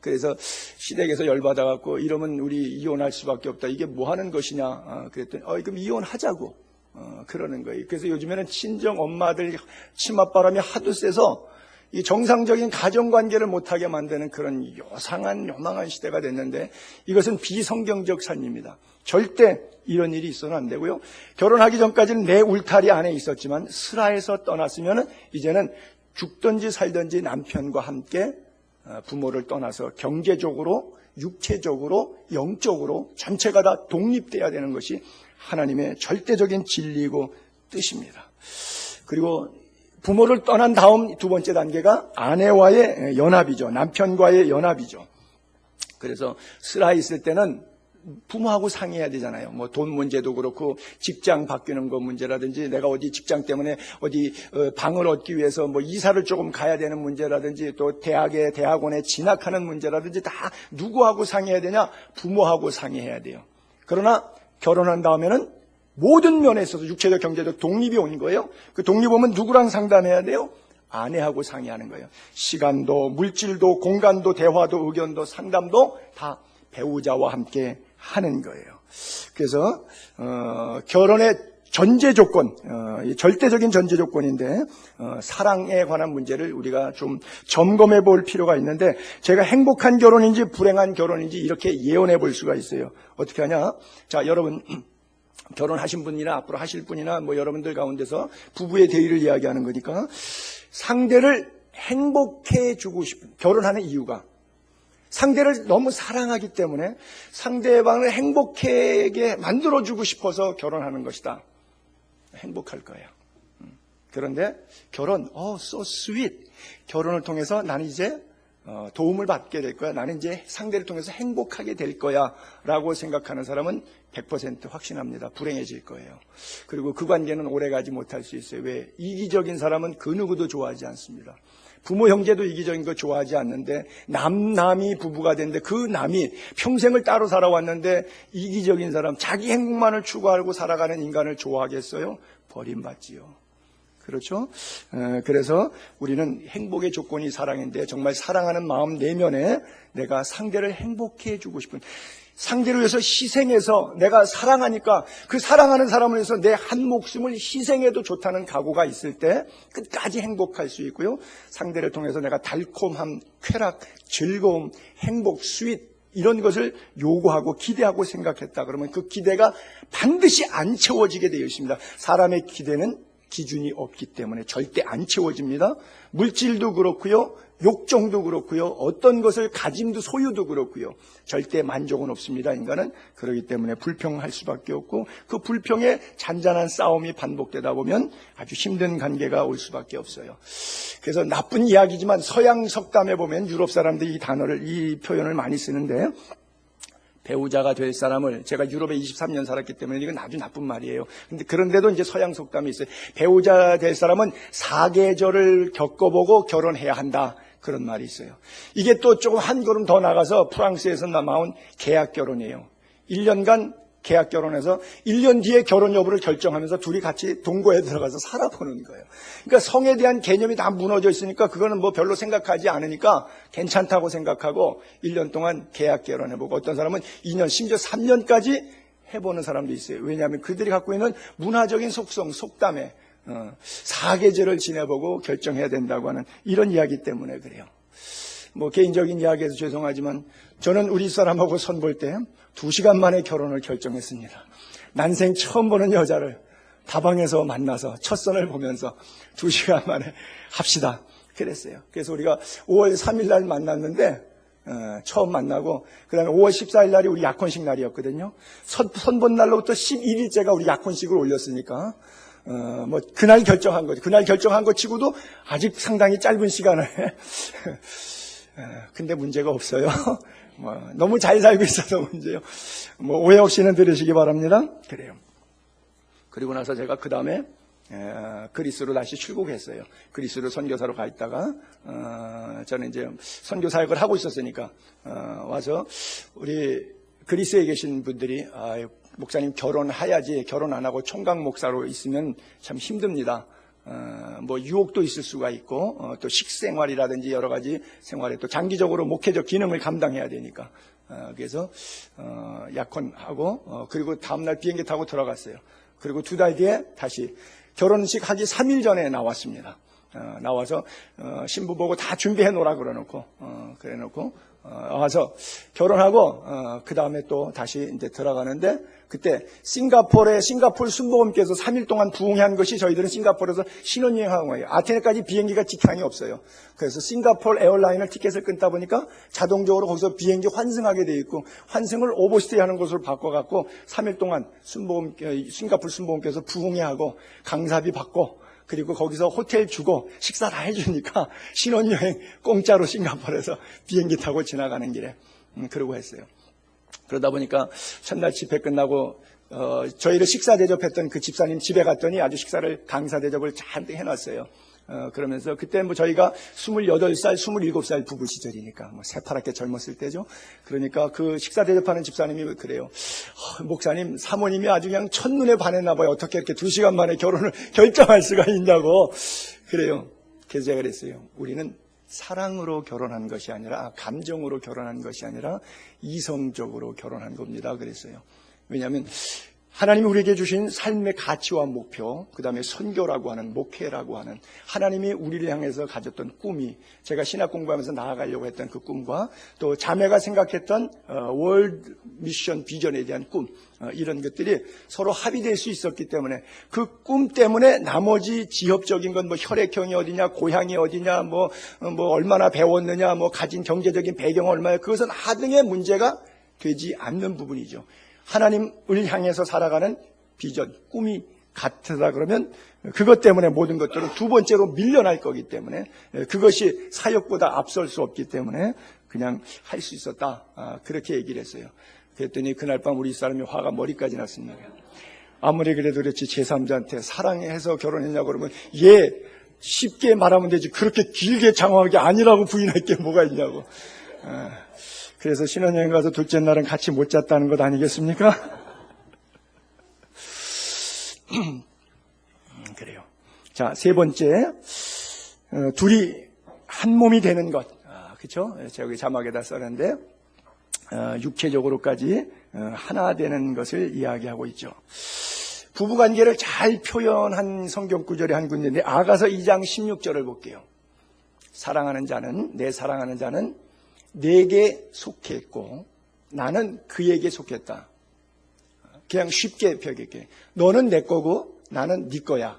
그래서 시댁에서 열받아갖고 이러면 우리 이혼할 수밖에 없다. 이게 뭐 하는 것이냐. 그랬더니 그럼 이혼하자고 그러는 거예요. 그래서 요즘에는 친정 엄마들 치맛바람이 하도 세서 이 정상적인 가정관계를 못하게 만드는 그런 요망한 시대가 됐는데, 이것은 비성경적 삶입니다. 절대 이런 일이 있어서는 안 되고요. 결혼하기 전까지는 내 울타리 안에 있었지만 슬하에서 떠났으면 이제는 죽든지 살든지 남편과 함께 부모를 떠나서 경제적으로, 육체적으로, 영적으로 전체가 다 독립돼야 되는 것이 하나님의 절대적인 진리이고 뜻입니다. 그리고 부모를 떠난 다음 두 번째 단계가 아내와의 연합이죠. 남편과의 연합이죠. 그래서 살아있을 때는 부모하고 상의해야 되잖아요. 뭐 돈 문제도 그렇고 직장 바뀌는 거 문제라든지 내가 어디 직장 때문에 어디 방을 얻기 위해서 뭐 이사를 조금 가야 되는 문제라든지 또 대학원에 진학하는 문제라든지 다 누구하고 상의해야 되냐? 부모하고 상의해야 돼요. 그러나 결혼한 다음에는 모든 면에 있어서 육체적 경제적 독립이 온 거예요. 그 독립 오면 누구랑 상담해야 돼요? 아내하고 상의하는 거예요. 시간도 물질도 공간도 대화도 의견도 상담도 다 배우자와 함께 하는 거예요. 그래서 결혼의 전제 조건, 절대적인 전제 조건인데 사랑에 관한 문제를 우리가 좀 점검해 볼 필요가 있는데 제가 행복한 결혼인지 불행한 결혼인지 이렇게 예언해 볼 수가 있어요. 어떻게 하냐? 자, 여러분 결혼하신 분이나 앞으로 하실 분이나 뭐 여러분들 가운데서 부부의 대의를 이야기하는 거니까 상대를 행복해 주고 싶은 결혼하는 이유가 상대를 너무 사랑하기 때문에 상대방을 행복하게 만들어주고 싶어서 결혼하는 것이다. 행복할 거예요. 그런데 결혼, so sweet. 결혼을 통해서 나는 이제 도움을 받게 될 거야. 나는 이제 상대를 통해서 행복하게 될 거야. 라고 생각하는 사람은 100% 확신합니다. 불행해질 거예요. 그리고 그 관계는 오래가지 못할 수 있어요. 왜? 이기적인 사람은 그 누구도 좋아하지 않습니다. 부모 형제도 이기적인 거 좋아하지 않는데 남이 부부가 됐는데 그 남이 평생을 따로 살아왔는데 이기적인 사람 자기 행복만을 추구하고 살아가는 인간을 좋아하겠어요? 버림받지요. 그렇죠? 그래서 우리는 행복의 조건이 사랑인데 정말 사랑하는 마음 내면에 내가 상대를 행복해 해주고 싶은 상대를 위해서 희생해서 내가 사랑하니까 그 사랑하는 사람을 위해서 내 한 목숨을 희생해도 좋다는 각오가 있을 때 끝까지 행복할 수 있고요. 상대를 통해서 내가 달콤함, 쾌락, 즐거움, 행복, 스윗 이런 것을 요구하고 기대하고 생각했다. 그러면 그 기대가 반드시 안 채워지게 되어 있습니다. 사람의 기대는 기준이 없기 때문에 절대 안 채워집니다. 물질도 그렇고요. 욕정도 그렇고요. 어떤 것을 가짐도 소유도 그렇고요. 절대 만족은 없습니다. 인간은. 그렇기 때문에 불평할 수밖에 없고 그 불평에 잔잔한 싸움이 반복되다 보면 아주 힘든 관계가 올 수밖에 없어요. 그래서 나쁜 이야기지만 서양 석담에 보면 유럽 사람들이 이 표현을 많이 쓰는데 배우자가 될 사람을 제가 유럽에 23년 살았기 때문에 이건 아주 나쁜 말이에요. 그런데도 이제 서양 속담이 있어요. 배우자 될 사람은 사계절을 겪어보고 결혼해야 한다. 그런 말이 있어요. 이게 또 조금 한 걸음 더 나가서 프랑스에서 나온 계약 결혼이에요. 1년간 계약 결혼해서 1년 뒤에 결혼 여부를 결정하면서 둘이 같이 동거에 들어가서 살아보는 거예요. 그러니까 성에 대한 개념이 다 무너져 있으니까 그거는 뭐 별로 생각하지 않으니까 괜찮다고 생각하고 1년 동안 계약 결혼해보고 어떤 사람은 2년 심지어 3년까지 해보는 사람도 있어요. 왜냐하면 그들이 갖고 있는 문화적인 속성, 속담에 사계절을 지내보고 결정해야 된다고 하는 이런 이야기 때문에 그래요. 뭐 개인적인 이야기해서 죄송하지만 저는 우리 사람하고 선볼 때 2시간 만에 결혼을 결정했습니다. 난생 처음 보는 여자를 다방에서 만나서 첫 선을 보면서 2시간 만에 합시다. 그랬어요. 그래서 우리가 5월 3일 날 만났는데 처음 만나고 그 다음에 5월 14일 날이 우리 약혼식 날이었거든요. 선본 날로부터 11일째가 우리 약혼식을 올렸으니까 뭐 그날 결정한 거죠. 그날 결정한 거 치고도 아직 상당히 짧은 시간을 근데 문제가 없어요. 너무 잘 살고 있어서 문제요. 오해 없이는 들으시기 바랍니다. 그래요. 그리고 나서 제가 그 다음에 그리스로 다시 출국했어요. 그리스로 선교사로 가 있다가 저는 이제 선교 사역을 하고 있었으니까 와서 우리 그리스에 계신 분들이 목사님 결혼해야지 결혼 안 하고 총각 목사로 있으면 참 힘듭니다. 뭐 유혹도 있을 수가 있고 또 식생활이라든지 여러 가지 생활에 또 장기적으로 목회적 기능을 감당해야 되니까 그래서 약혼하고 그리고 다음날 비행기 타고 들어갔어요. 그리고 2달 뒤에 다시 결혼식 하기 3일 전에 나왔습니다. 나와서 신부 보고 다 준비해 놓으라 그래놓고 와서 결혼하고 그 다음에 또 다시 이제 들어가는데 그때 싱가폴 순복음께서 3일 동안 부흥한 것이 저희들은 싱가폴에서 신혼여행한 거예요. 아테네까지 비행기가 직항이 없어요. 그래서 싱가폴 에어라인을 티켓을 끊다 보니까 자동적으로 거기서 비행기 환승하게 돼 있고 환승을 오버스테이 하는 곳으로 바꿔갖고 3일 동안 싱가폴 순복음께서 부흥회 하고 강사비 받고 그리고 거기서 호텔 주고 식사 다 해주니까 신혼여행 공짜로 싱가포르에서 비행기 타고 지나가는 길에 그러고 했어요. 그러다 보니까 첫날 집회 끝나고 저희를 식사 대접했던 그 집사님 집에 갔더니 아주 식사를 강사 대접을 잔뜩 해놨어요. 그러면서 그때 뭐 저희가 28살, 27살 부부 시절이니까 뭐 새파랗게 젊었을 때죠. 그러니까 그 식사 대접하는 집사님이 그래요. 목사님, 사모님이 아주 그냥 첫눈에 반했나 봐요. 어떻게 이렇게 2시간 만에 결혼을 결정할 수가 있냐고. 그래요. 그래서 제가 그랬어요. 우리는 사랑으로 결혼한 것이 아니라, 감정으로 결혼한 것이 아니라 이성적으로 결혼한 겁니다. 그랬어요. 왜냐하면 하나님이 우리에게 주신 삶의 가치와 목표, 그 다음에 선교라고 하는, 목회라고 하는 하나님이 우리를 향해서 가졌던 꿈이, 제가 신학 공부하면서 나아가려고 했던 그 꿈과 또 자매가 생각했던 월드 미션 비전에 대한 꿈, 이런 것들이 서로 합의될 수 있었기 때문에 그 꿈 때문에 나머지 지역적인 건 뭐 혈액형이 어디냐, 고향이 어디냐, 뭐 얼마나 배웠느냐, 뭐 가진 경제적인 배경 얼마냐, 그것은 하등의 문제가 되지 않는 부분이죠. 하나님을 향해서 살아가는 비전, 꿈이 같으다 그러면 그것 때문에 모든 것들은 두 번째로 밀려날 거기 때문에 그것이 사역보다 앞설 수 없기 때문에 그냥 할 수 있었다. 그렇게 얘기를 했어요. 그랬더니 그날 밤 우리 사람이 화가 머리까지 났습니다. 아무리 그래도 그렇지 제3자한테 사랑해서 결혼했냐고 그러면 쉽게 말하면 되지 그렇게 길게 장황하게 아니라고 부인할 게 뭐가 있냐고. 그래서 신혼여행 가서 둘째 날은 같이 못 잤다는 것 아니겠습니까? 그래요. 자, 세 번째, 둘이 한 몸이 되는 것. 그렇죠? 제가 여기 자막에다 썼는데 육체적으로까지 하나 되는 것을 이야기하고 있죠. 부부관계를 잘 표현한 성경 구절이 한 군데인데 아가서 2장 16절을 볼게요. 내 사랑하는 자는 내게 속했고 나는 그에게 속했다. 그냥 쉽게 펴게. 너는 내 거고 나는 네 거야.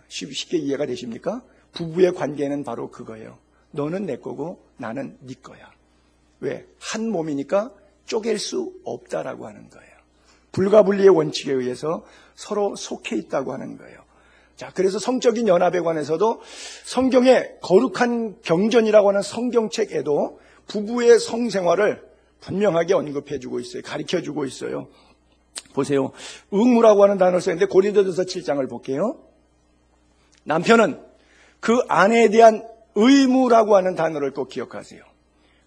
쉽게 이해가 되십니까? 부부의 관계는 바로 그거예요. 너는 내 거고 나는 네 거야. 왜? 한 몸이니까 쪼갤 수 없다라고 하는 거예요. 불가분리의 원칙에 의해서 서로 속해 있다고 하는 거예요. 자, 그래서 성적인 연합에 관해서도 성경의 거룩한 경전이라고 하는 성경책에도 부부의 성생활을 분명하게 언급해주고 있어요. 가르쳐주고 있어요. 보세요. 의무라고 하는 단어를 썼는데 고린도전서 7장을 볼게요. 남편은 그 아내에 대한 의무라고 하는 단어를 꼭 기억하세요.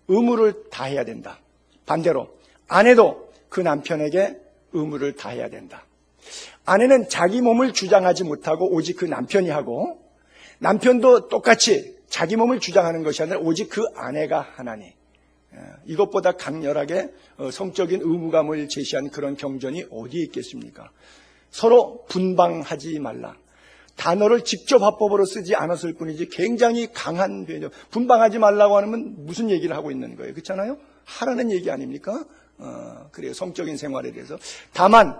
의무를 다해야 된다. 반대로 아내도 그 남편에게 의무를 다해야 된다. 아내는 자기 몸을 주장하지 못하고 오직 그 남편이 하고 남편도 똑같이 자기 몸을 주장하는 것이 아니라 오직 그 아내가 하나니. 이것보다 강렬하게 성적인 의무감을 제시한 그런 경전이 어디에 있겠습니까? 서로 분방하지 말라. 단어를 직접 화법으로 쓰지 않았을 뿐이지 굉장히 강한 표현이죠. 분방하지 말라고 하면 무슨 얘기를 하고 있는 거예요? 그렇잖아요? 하라는 얘기 아닙니까? 그래요. 성적인 생활에 대해서. 다만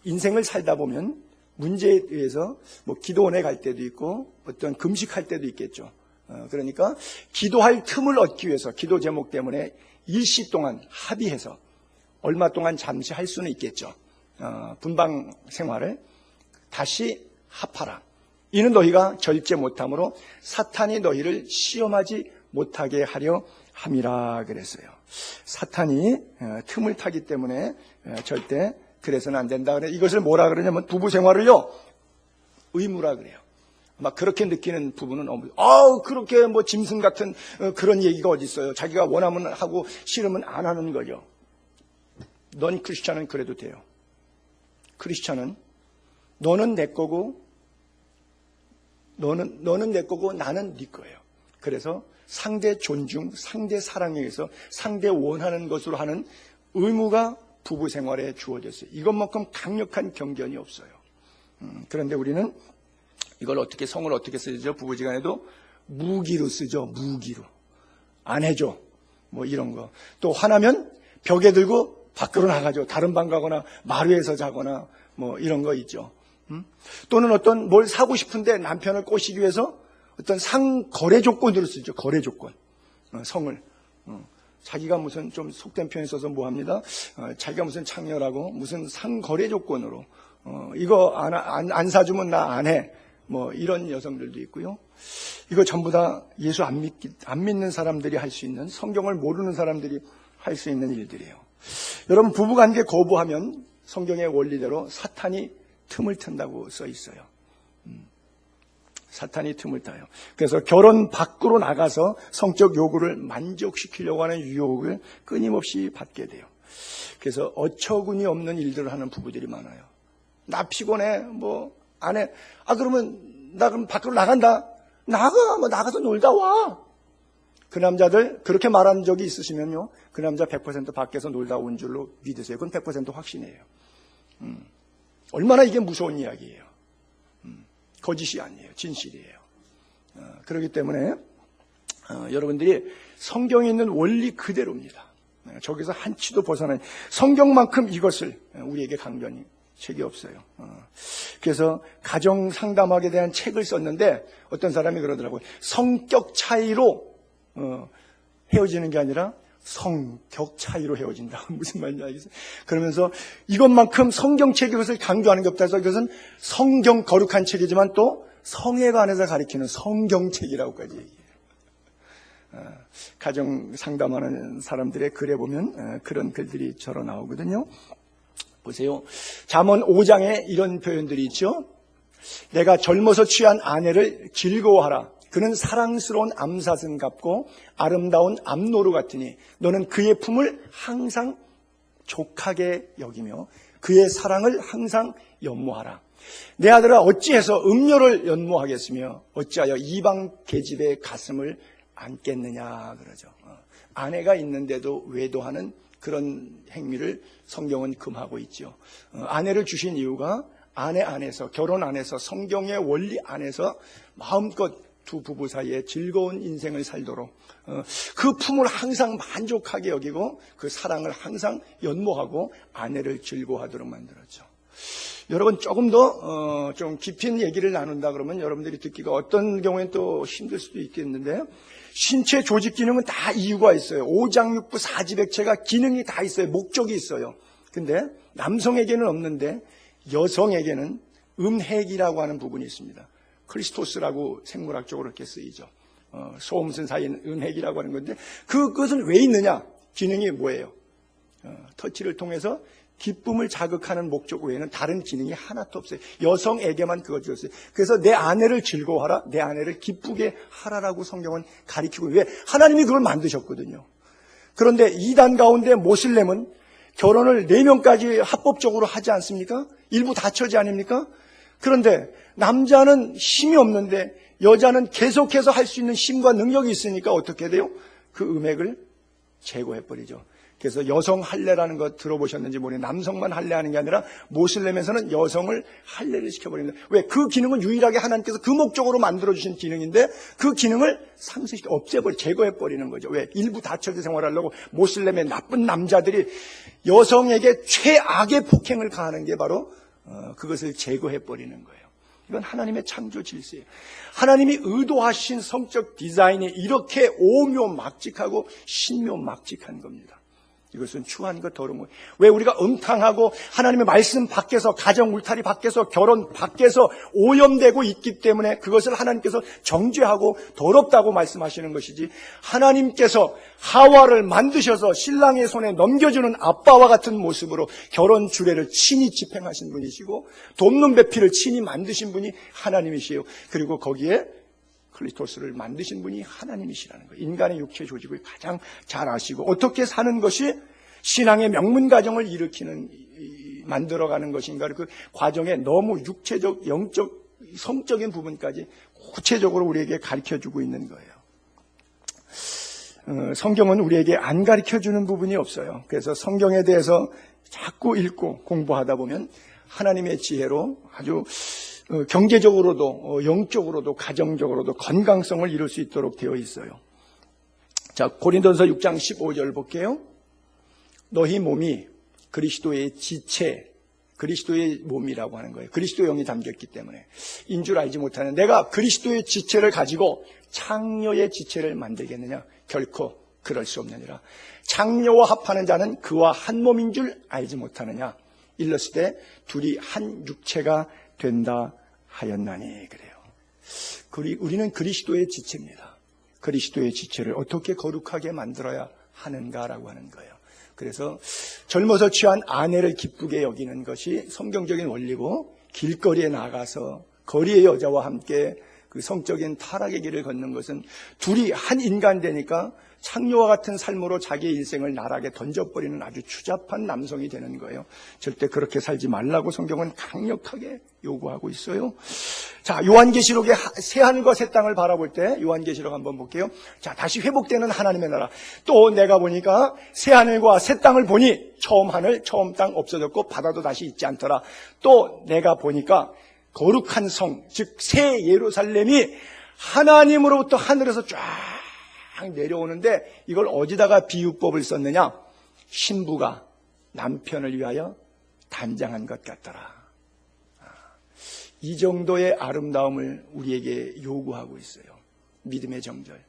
인생을 살다 보면 문제에 의해서 뭐 기도원에 갈 때도 있고 어떤 금식할 때도 있겠죠. 그러니까 기도할 틈을 얻기 위해서 기도 제목 때문에 일시 동안 합의해서 얼마 동안 잠시 할 수는 있겠죠. 분방 생활을 다시 합하라. 이는 너희가 절제 못함으로 사탄이 너희를 시험하지 못하게 하려 함이라 그랬어요. 사탄이 틈을 타기 때문에 절대 그래서는 안 된다. 이것을 뭐라 그러냐면 부부 생활을요 의무라 그래요. 막 그렇게 느끼는 부분은 그렇게 뭐 짐승 같은 그런 얘기가 어디 있어요. 자기가 원하면 하고 싫으면 안 하는 거죠. 넌 크리스찬은 그래도 돼요. 크리스찬은 너는 내 거고 너는 내 거고 나는 네 거예요. 그래서 상대 존중, 상대 사랑에 의해서 상대 원하는 것으로 하는 의무가 부부 생활에 주어졌어요. 이것만큼 강력한 경전이 없어요. 그런데 우리는 이걸 성을 어떻게 쓰죠? 부부지간에도 무기로 쓰죠. 무기로. 안 해줘. 뭐 이런 거. 또 화나면 벽에 들고 밖으로 나가죠. 다른 방 가거나 마루에서 자거나 뭐 이런 거 있죠. 또는 어떤 뭘 사고 싶은데 남편을 꼬시기 위해서 어떤 상거래 조건으로 쓰죠. 거래 조건. 성을. 자기가 무슨 좀 속된 표현 써서 뭐 합니다. 자기가 무슨 창녀라고 무슨 상거래 조건으로 이거 안 사주면 나 안 해. 뭐 이런 여성들도 있고요. 이거 전부 다 예수 안 믿는 사람들이 할 수 있는, 성경을 모르는 사람들이 할 수 있는 일들이에요. 여러분, 부부관계 거부하면 성경의 원리대로 사탄이 틈을 튼다고 써 있어요. 사탄이 틈을 타요. 그래서 결혼 밖으로 나가서 성적 요구를 만족시키려고 하는 유혹을 끊임없이 받게 돼요. 그래서 어처구니 없는 일들을 하는 부부들이 많아요. 나 피곤해, 뭐 안 해. 그러면 나 그럼 밖으로 나간다. 나가서 놀다 와. 그 남자들 그렇게 말한 적이 있으시면요, 그 남자 100% 밖에서 놀다 온 줄로 믿으세요. 그건 100% 확신이에요. 얼마나 이게 무서운 이야기예요. 거짓이 아니에요. 진실이에요. 그렇기 때문에 여러분들이 성경에 있는 원리 그대로입니다. 저기서 한치도 벗어나는, 성경만큼 이것을 우리에게 강변히 책이 없어요. 그래서 가정 상담학에 대한 책을 썼는데 어떤 사람이 그러더라고요. 성격 차이로 헤어지는 게 아니라 성격 차이로 헤어진다. 무슨 말인지 알겠어요? 그러면서 이것만큼 성경책이 이것을 강조하는 게 없다 해서 이것은 성경 거룩한 책이지만 또 성에 관해서 가리키는 성경책이라고까지 얘기해요. 가정 상담하는 사람들의 글에 보면 그런 글들이 저러 나오거든요. 보세요. 잠언 5장에 이런 표현들이 있죠. 내가 젊어서 취한 아내를 즐거워하라. 그는 사랑스러운 암사슴 같고 아름다운 암노루 같으니 너는 그의 품을 항상 족하게 여기며 그의 사랑을 항상 연모하라. 내 아들아, 어찌해서 음료를 연모하겠으며 어찌하여 이방 계집의 가슴을 안겠느냐 그러죠. 아내가 있는데도 외도하는 그런 행위를 성경은 금하고 있죠. 아내를 주신 이유가 아내 안에서, 결혼 안에서, 성경의 원리 안에서 마음껏 두 부부 사이에 즐거운 인생을 살도록 그 품을 항상 만족하게 여기고 그 사랑을 항상 연모하고 아내를 즐거워하도록 만들었죠. 여러분, 조금 더 좀 깊은 얘기를 나눈다 그러면 여러분들이 듣기가 어떤 경우엔 또 힘들 수도 있겠는데, 신체 조직 기능은 다 이유가 있어요. 오장육부 사지백체가 기능이 다 있어요. 목적이 있어요. 근데 남성에게는 없는데 여성에게는 음핵이라고 하는 부분이 있습니다. 크리스토스라고 생물학적으로 이렇게 쓰이죠. 소음순 사이는 음핵이라고 하는 건데 그것은 왜 있느냐? 기능이 뭐예요? 터치를 통해서 기쁨을 자극하는 목적 외에는 다른 기능이 하나도 없어요. 여성에게만 그거 주었어요. 그래서 내 아내를 즐거워하라, 내 아내를 기쁘게 하라라고 성경은 가리키고, 왜? 하나님이 그걸 만드셨거든요. 그런데 이단 가운데 모슬렘은 결혼을 4명까지 합법적으로 하지 않습니까? 일부 다처제 아닙니까? 그런데 남자는 힘이 없는데 여자는 계속해서 할 수 있는 힘과 능력이 있으니까 어떻게 돼요? 그 음액을 제거해버리죠. 그래서 여성 할례라는 거 들어보셨는지 모르겠는데 남성만 할례하는 게 아니라 모슬렘에서는 여성을 할례를 시켜버립니다. 왜? 그 기능은 유일하게 하나님께서 그 목적으로 만들어주신 기능인데 그 기능을 제거해버리는 거죠. 왜? 일부 다처제 생활하려고 모슬렘의 나쁜 남자들이 여성에게 최악의 폭행을 가하는 게 바로 그것을 제거해버리는 거예요. 이건 하나님의 창조 질서예요. 하나님이 의도하신 성적 디자인이 이렇게 오묘막직하고 신묘막직한 겁니다. 이것은 추한 것, 더러운 것. 왜 우리가 음탕하고 하나님의 말씀 밖에서, 가정 울타리 밖에서, 결혼 밖에서 오염되고 있기 때문에 그것을 하나님께서 정죄하고 더럽다고 말씀하시는 것이지, 하나님께서 하와를 만드셔서 신랑의 손에 넘겨주는 아빠와 같은 모습으로 결혼 주례를 친히 집행하신 분이시고 돕는 배필을 친히 만드신 분이 하나님이시에요. 그리고 거기에 크리스토스를 만드신 분이 하나님이시라는 거예요. 인간의 육체 조직을 가장 잘 아시고 어떻게 사는 것이 신앙의 명문 가정을 만들어가는 것인가, 그 과정에 너무 육체적, 영적, 성적인 부분까지 구체적으로 우리에게 가르쳐주고 있는 거예요. 성경은 우리에게 안 가르쳐주는 부분이 없어요. 그래서 성경에 대해서 자꾸 읽고 공부하다 보면 하나님의 지혜로 아주 경제적으로도 영적으로도 가정적으로도 건강성을 이룰 수 있도록 되어 있어요. 자, 고린도전서 6장 15절 볼게요. 너희 몸이 그리스도의 지체, 그리스도의 몸이라고 하는 거예요. 그리스도의 영이 담겼기 때문에 인 줄 알지 못하는 내가 그리스도의 지체를 가지고 창녀의 지체를 만들겠느냐? 결코 그럴 수 없느니라. 창녀와 합하는 자는 그와 한 몸인 줄 알지 못하느냐? 일렀을 때 둘이 한 육체가 된다 하였나니 그래요. 우리는 그리스도의 지체입니다. 그리스도의 지체를 어떻게 거룩하게 만들어야 하는가라고 하는 거예요. 그래서 젊어서 취한 아내를 기쁘게 여기는 것이 성경적인 원리고, 길거리에 나가서 거리의 여자와 함께 그 성적인 타락의 길을 걷는 것은 둘이 한 인간 되니까 창녀와 같은 삶으로 자기의 인생을 나락에 던져버리는 아주 추잡한 남성이 되는 거예요. 절대 그렇게 살지 말라고 성경은 강력하게 요구하고 있어요. 자, 요한계시록의 새하늘과 새 땅을 바라볼 때 요한계시록 한번 볼게요. 자, 다시 회복되는 하나님의 나라. 또 내가 보니까 새하늘과 새 땅을 보니 처음 하늘 처음 땅 없어졌고 바다도 다시 있지 않더라. 또 내가 보니까 거룩한 성, 즉 새 예루살렘이 하나님으로부터 하늘에서 쫙 내려오는데, 이걸 어디다가 비유법을 썼느냐? 신부가 남편을 위하여 단장한 것 같더라. 이 정도의 아름다움을 우리에게 요구하고 있어요. 믿음의 정절.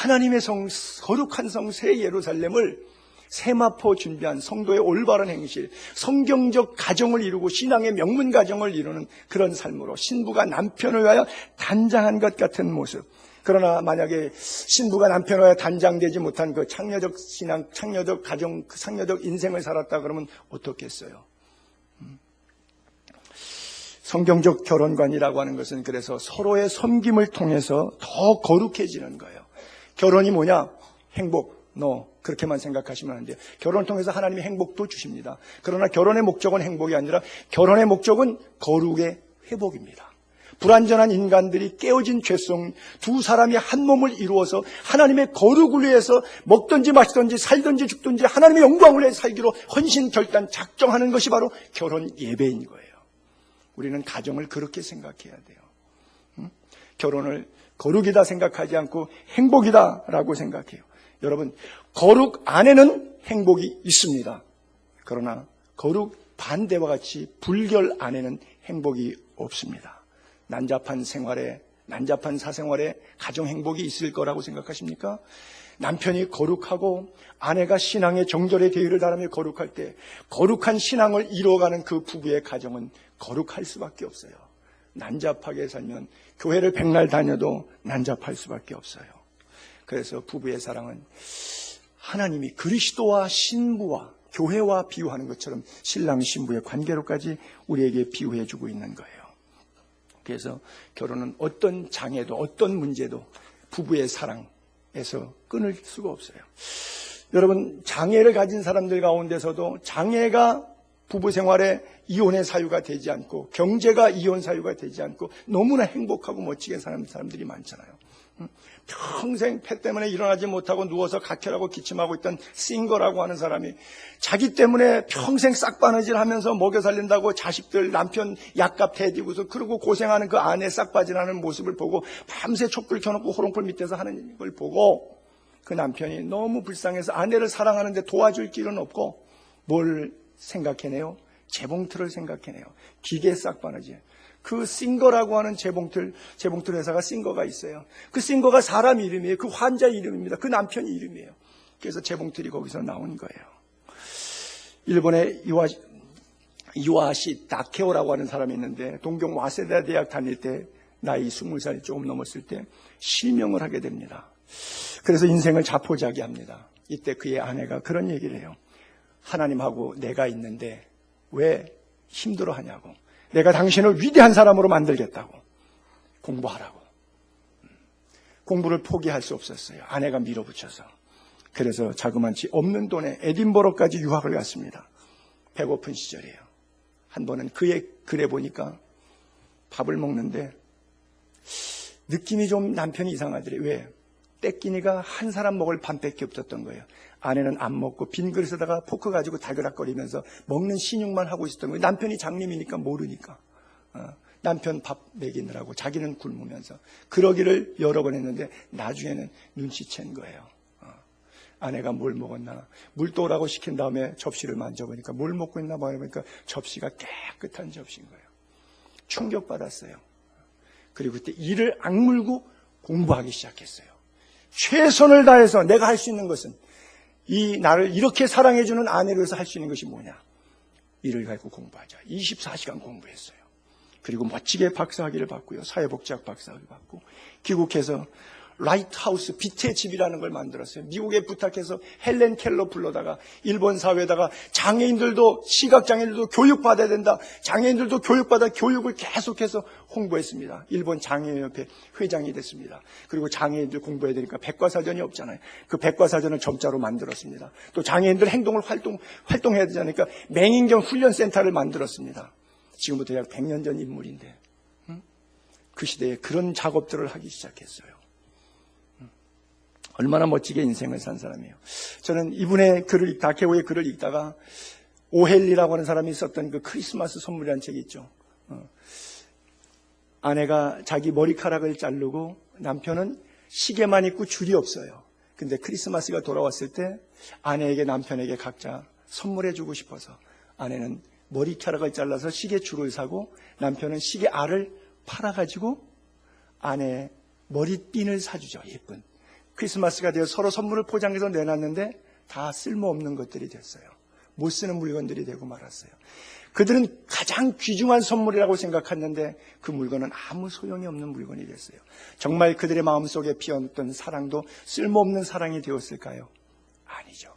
하나님의 성, 거룩한 성 새 예루살렘을 세마포 준비한 성도의 올바른 행실, 성경적 가정을 이루고 신앙의 명문 가정을 이루는 그런 삶으로 신부가 남편을 위하여 단장한 것 같은 모습. 그러나 만약에 신부가 남편을 위하여 단장되지 못한 그 창녀적 신앙, 창녀적 가정, 창녀적 인생을 살았다 그러면 어떻겠어요? 성경적 결혼관이라고 하는 것은 그래서 서로의 섬김을 통해서 더 거룩해지는 거예요. 결혼이 뭐냐? 행복. 그렇게만 생각하시면 안 돼요. 결혼을 통해서 하나님이 행복도 주십니다. 그러나 결혼의 목적은 행복이 아니라 결혼의 목적은 거룩의 회복입니다. 불완전한 인간들이 깨어진 죄성, 두 사람이 한 몸을 이루어서 하나님의 거룩을 위해서 먹든지 마시든지 살든지 죽든지 하나님의 영광을 위해 살기로 헌신 결단 작정하는 것이 바로 결혼 예배인 거예요. 우리는 가정을 그렇게 생각해야 돼요. 결혼을 거룩이다 생각하지 않고 행복이다라고 생각해요. 여러분, 거룩 안에는 행복이 있습니다. 그러나 거룩 반대와 같이 불결 안에는 행복이 없습니다. 난잡한 생활에, 난잡한 사생활에 가정 행복이 있을 거라고 생각하십니까? 남편이 거룩하고 아내가 신앙의 정절의 대의를 다하며 거룩할 때 거룩한 신앙을 이루어가는 그 부부의 가정은 거룩할 수밖에 없어요. 난잡하게 살면 교회를 백날 다녀도 난잡할 수밖에 없어요. 그래서 부부의 사랑은 하나님이 그리스도와 신부와 교회와 비유하는 것처럼 신랑 신부의 관계로까지 우리에게 비유해주고 있는 거예요. 그래서 결혼은 어떤 장애도 어떤 문제도 부부의 사랑에서 끊을 수가 없어요. 여러분, 장애를 가진 사람들 가운데서도 장애가 부부 생활에 이혼의 사유가 되지 않고 경제가 이혼 사유가 되지 않고 너무나 행복하고 멋지게 사는 사람들이 많잖아요. 평생 폐 때문에 일어나지 못하고 누워서 각혈하고 기침하고 있던 싱거라고 하는 사람이 자기 때문에 평생 싹바느질하면서 먹여 살린다고 자식들 남편 약값 대디고서 그러고 고생하는 그 아내 싹바질하는 모습을 보고 밤새 촛불 켜놓고 호롱불 밑에서 하는 걸 보고 그 남편이 너무 불쌍해서 아내를 사랑하는데 도와줄 길은 없고 뭘 생각해내요? 재봉틀을 생각해내요. 기계 싹바느질. 그 싱거라고 하는 재봉틀 회사가 싱거가 있어요. 그 싱거가 사람 이름이에요. 그 환자 이름입니다. 그 남편 이름이에요. 그래서 재봉틀이 거기서 나온 거예요. 일본의 이와시 다케오라고 하는 사람이 있는데 동경 와세다 대학 다닐 때 나이 20살이 조금 넘었을 때 실명을 하게 됩니다. 그래서 인생을 자포자기합니다. 이때 그의 아내가 그런 얘기를 해요. 하나님하고 내가 있는데 왜 힘들어하냐고. 내가 당신을 위대한 사람으로 만들겠다고. 공부하라고. 공부를 포기할 수 없었어요. 아내가 밀어붙여서. 그래서 자그만치 없는 돈에 에딘버러까지 유학을 갔습니다. 배고픈 시절이에요. 한 번은 그의 글에 보니까 밥을 먹는데 느낌이 좀 남편이 이상하더래요. 왜? 떼끼니가 한 사람 먹을 반밖에 없었던 거예요. 아내는 안 먹고 빈 그릇에다가 포크 가지고 달그락거리면서 먹는 신용만 하고 있었던 거예요. 남편이 장님이니까 모르니까. 남편 밥 먹이느라고 자기는 굶으면서 그러기를 여러 번 했는데 나중에는 눈치챈 거예요. 아내가 뭘 먹었나. 물 떠오라고 시킨 다음에 접시를 만져보니까 뭘 먹고 있나 봐보니까 접시가 깨끗한 접시인 거예요. 충격받았어요. 그리고 그때 이를 악물고 공부하기 시작했어요. 최선을 다해서 내가 할 수 있는 것은 이 나를 이렇게 사랑해주는 아내를 위해서 할 수 있는 것이 뭐냐. 이를 가지고 공부하자. 24시간 공부했어요. 그리고 멋지게 박사학위를 받고요. 사회복지학 박사학위 받고 귀국해서 라이트하우스, 빛의 집이라는 걸 만들었어요. 미국에 부탁해서 헬렌 켈러 불러다가 일본 사회에다가 장애인들도, 시각장애인들도 교육받아야 된다. 장애인들도 교육받아 교육을 계속해서 홍보했습니다. 일본 장애인협회 회장이 됐습니다. 그리고 장애인들 공부해야 되니까 백과사전이 없잖아요. 그 백과사전을 점자로 만들었습니다. 또 장애인들 행동을 활동해야 되니까 맹인경 훈련센터를 만들었습니다. 지금부터 약 100년 전 인물인데 그 시대에 그런 작업들을 하기 시작했어요. 얼마나 멋지게 인생을 산 사람이에요. 저는 이분의 글을 다케오의 글을 읽다가 오헬리라고 하는 사람이 썼던 그 크리스마스 선물이라는 책이 있죠. 아내가 자기 머리카락을 자르고 남편은 시계만 입고 줄이 없어요. 근데 크리스마스가 돌아왔을 때 아내에게 남편에게 각자 선물해주고 싶어서 아내는 머리카락을 잘라서 시계 줄을 사고 남편은 시계 알을 팔아가지고 아내의 머리핀을 사주죠. 예쁜. 크리스마스가 되어 서로 선물을 포장해서 내놨는데 다 쓸모없는 것들이 됐어요. 못 쓰는 물건들이 되고 말았어요. 그들은 가장 귀중한 선물이라고 생각했는데 그 물건은 아무 소용이 없는 물건이 됐어요. 정말 그들의 마음속에 피어났던 사랑도 쓸모없는 사랑이 되었을까요? 아니죠.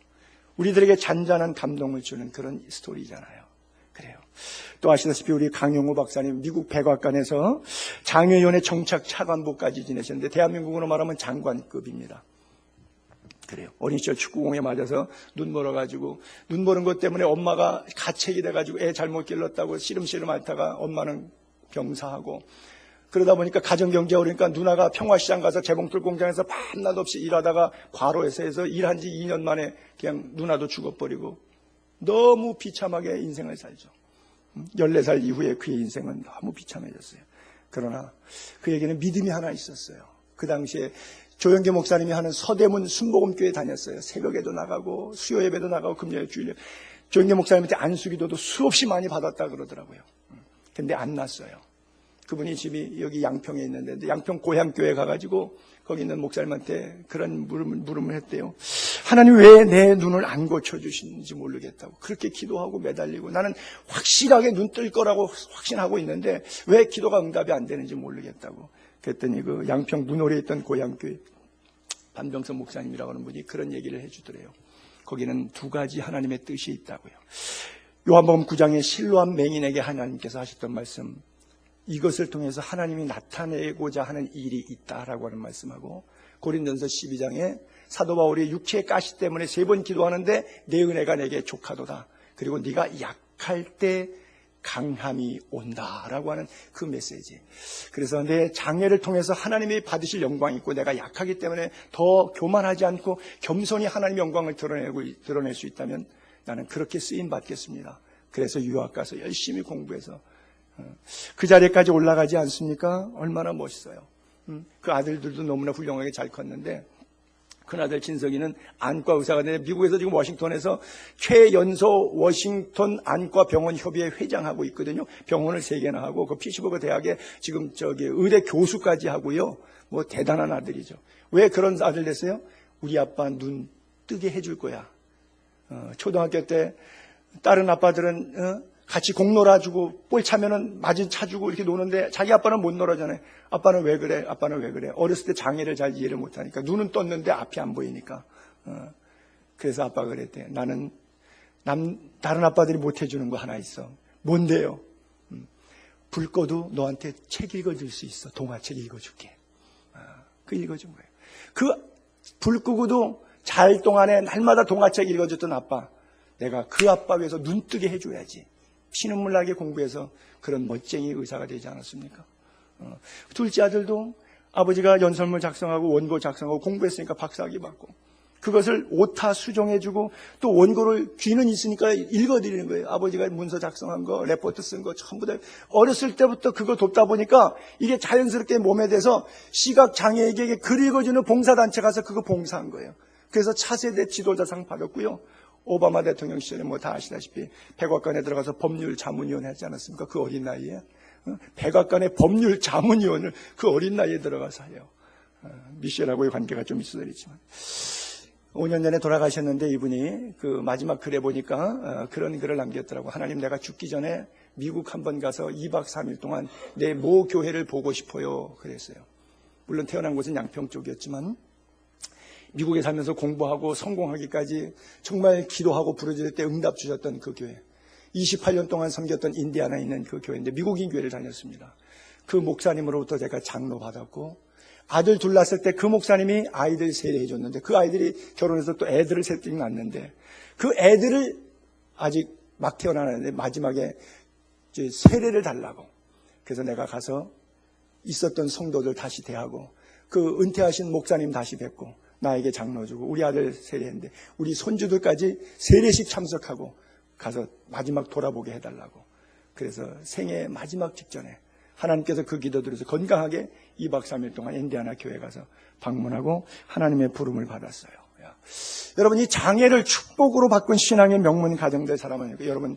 우리들에게 잔잔한 감동을 주는 그런 스토리잖아요. 그래요. 또 아시다시피 우리 강용호 박사님 미국 백악관에서 장애위원회 정착 차관보까지 지내셨는데 대한민국으로 말하면 장관급입니다. 그래요. 어린 시절 축구공에 맞아서 눈 멀어가지고 눈 멀은 것 때문에 엄마가 가책이 돼가지고 애 잘못 길렀다고 씨름씨름 앓다가 엄마는 병사하고 그러다 보니까 가정경제 어려우니까 누나가 평화시장 가서 재봉틀 공장에서 밤낮 없이 일하다가 과로해서 해서 일한 지 2년 만에 그냥 누나도 죽어버리고 너무 비참하게 인생을 살죠. 14살 이후에 그의 인생은 너무 비참해졌어요. 그러나 그에게는 믿음이 하나 있었어요. 그 당시에 조영계 목사님이 하는 서대문 순복음교회 다녔어요. 새벽에도 나가고 수요 예배도 나가고 금요일 주일에 조영계 목사님한테 안수기도도 수없이 많이 받았다 그러더라고요. 근데 안 났어요. 그분이 집이 여기 양평에 있는데 양평 고향교회 가가지고 거기 있는 목사님한테 그런 물음을 했대요. 하나님 왜 내 눈을 안 고쳐주시는지 모르겠다고. 그렇게 기도하고 매달리고 나는 확실하게 눈 뜰 거라고 확신하고 있는데 왜 기도가 응답이 안 되는지 모르겠다고. 그랬더니 그 양평 문홀에 있던 고향교회 반병선 목사님이라고 하는 분이 그런 얘기를 해주더래요. 거기는 두 가지 하나님의 뜻이 있다고요. 요한복음 9장에 실로암 맹인에게 하나님께서 하셨던 말씀, 이것을 통해서 하나님이 나타내고자 하는 일이 있다라고 하는 말씀하고, 고린도전서 12장에 사도 바울이 육체의 가시 때문에 3번 기도하는데 내 은혜가 내게 족하도다. 그리고 네가 약할 때 강함이 온다라고 하는 그 메시지. 그래서 내 장애를 통해서 하나님이 받으실 영광이 있고 내가 약하기 때문에 더 교만하지 않고 겸손히 하나님의 영광을 드러낼 수 있다면 나는 그렇게 쓰임 받겠습니다. 그래서 유학 가서 열심히 공부해서 그 자리까지 올라가지 않습니까? 얼마나 멋있어요. 그 아들들도 너무나 훌륭하게 잘 컸는데 큰아들 진석이는 안과 의사가 되는데 미국에서 지금 워싱턴에서 최연소 워싱턴 안과 병원 협의회 회장하고 있거든요. 병원을 3개나 하고 그 피츠버그 대학에 지금 의대 교수까지 하고요. 뭐 대단한 아들이죠. 왜 그런 아들 됐어요? 우리 아빠 눈 뜨게 해줄 거야. 초등학교 때 다른 아빠들은 같이 공 놀아주고 볼 차면은 맞은 차주고 이렇게 노는데 자기 아빠는 못 놀아잖아요. 아빠는 왜 그래? 아빠는 왜 그래? 어렸을 때 장애를 잘 이해를 못하니까 눈은 떴는데 앞이 안 보이니까. 그래서 아빠가 그랬대. 나는 다른 아빠들이 못 해주는 거 하나 있어. 뭔데요? 불 꺼도 너한테 책 읽어줄 수 있어. 동화책 읽어줄게. 그 읽어준 거예요. 그 불 끄고도 잘 동안에 날마다 동화책 읽어줬던 아빠. 내가 그 아빠 위해서 눈 뜨게 해줘야지. 피눈물 나게 공부해서 그런 멋쟁이 의사가 되지 않았습니까? 둘째 아들도 아버지가 연설문 작성하고 원고 작성하고 공부했으니까 박사학위 받고 그것을 오타 수정해주고 또 원고를 귀는 있으니까 읽어드리는 거예요. 아버지가 문서 작성한 거, 레포트 쓴 거 전부 다 어렸을 때부터 그거 돕다 보니까 이게 자연스럽게 몸에 대서 시각장애에게 글 읽어주는 봉사단체 가서 그거 봉사한 거예요. 그래서 차세대 지도자상 받았고요. 오바마 대통령 시절에 뭐 다 아시다시피 백악관에 들어가서 법률 자문위원 하지 않았습니까? 그 어린 나이에. 백악관의 법률 자문위원을 그 어린 나이에 들어가서 해요. 미셸하고의 관계가 좀 있어야겠지만. 5년 전에 돌아가셨는데 이분이 그 마지막 글에 보니까 그런 글을 남겼더라고. 하나님, 내가 죽기 전에 미국 한번 가서 2박 3일 동안 내 모 교회를 보고 싶어요. 그랬어요. 물론 태어난 곳은 양평 쪽이었지만 미국에 살면서 공부하고 성공하기까지 정말 기도하고 부르짖을 때 응답 주셨던 그 교회. 28년 동안 섬겼던 인디아나에 있는 그 교회인데 미국인 교회를 다녔습니다. 그 목사님으로부터 제가 장로 받았고 아들 둘 낳았을 때 그 목사님이 아이들 세례해 줬는데 그 아이들이 결혼해서 또 애들을 셋씩 낳았는데 그 애들을 아직 막 태어나는데 마지막에 이제 세례를 달라고. 그래서 내가 가서 있었던 성도들 다시 대하고 그 은퇴하신 목사님 다시 뵙고 나에게 장로 주고 우리 아들 세례했는데 우리 손주들까지 세례식 참석하고 가서 마지막 돌아보게 해달라고. 그래서 생애 마지막 직전에 하나님께서 그 기도 들어서 건강하게 2박 3일 동안 인디아나 교회 가서 방문하고 하나님의 부름을 받았어요. 여러분, 이 장애를 축복으로 바꾼 신앙의 명문 가정될 사람은 여러분,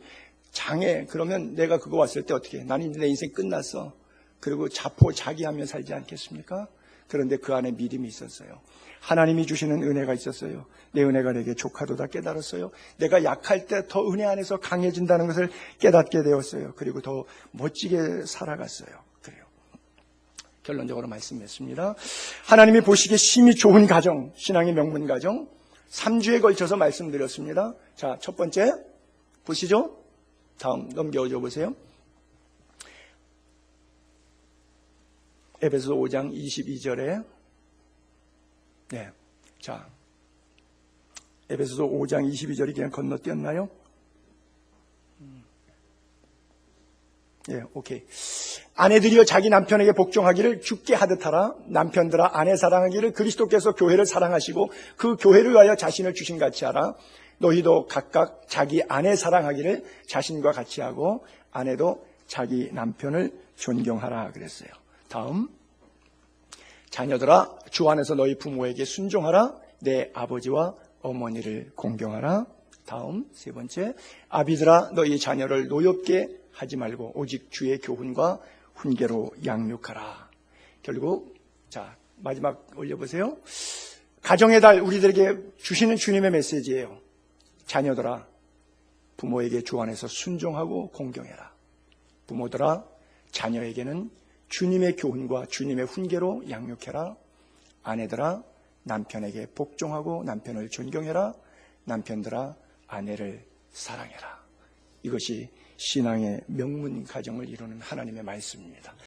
장애 그러면 내가 그거 왔을 때 어떻게 해? 나는 이제 내 인생 끝났어. 그리고 자포자기하며 살지 않겠습니까? 그런데 그 안에 믿음이 있었어요. 하나님이 주시는 은혜가 있었어요. 내 은혜가 내게 족하도다 깨달았어요. 내가 약할 때 더 은혜 안에서 강해진다는 것을 깨닫게 되었어요. 그리고 더 멋지게 살아갔어요. 그래요. 결론적으로 말씀했습니다. 하나님이 보시기에 심히 좋은 가정, 신앙의 명문 가정 3주에 걸쳐서 말씀드렸습니다. 자, 첫 번째 보시죠. 다음 넘겨줘 보세요. 에베소서 5장 22절에 네, 자, 에베소서 5장 22절이 그냥 건너뛰었나요? 예, 오케이. 아내들이여 자기 남편에게 복종하기를 주께 하듯 하라. 남편들아 아내 사랑하기를 그리스도께서 교회를 사랑하시고 그 교회를 위하여 자신을 주신 같이 하라. 너희도 각각 자기 아내 사랑하기를 자신과 같이 하고 아내도 자기 남편을 존경하라 그랬어요. 다음, 자녀들아 주 안에서 너희 부모에게 순종하라. 내 아버지와 어머니를 공경하라. 다음, 세 번째, 아비들아 너희 자녀를 노엽게 하지 말고 오직 주의 교훈과 훈계로 양육하라. 결국 자, 마지막 올려보세요. 가정의 달 우리들에게 주시는 주님의 메시지예요. 자녀들아 부모에게 주 안에서 순종하고 공경해라. 부모들아 자녀에게는 주님의 교훈과 주님의 훈계로 양육해라. 아내들아 남편에게 복종하고 남편을 존경해라. 남편들아 아내를 사랑해라. 이것이 신앙의 명문 가정을 이루는 하나님의 말씀입니다.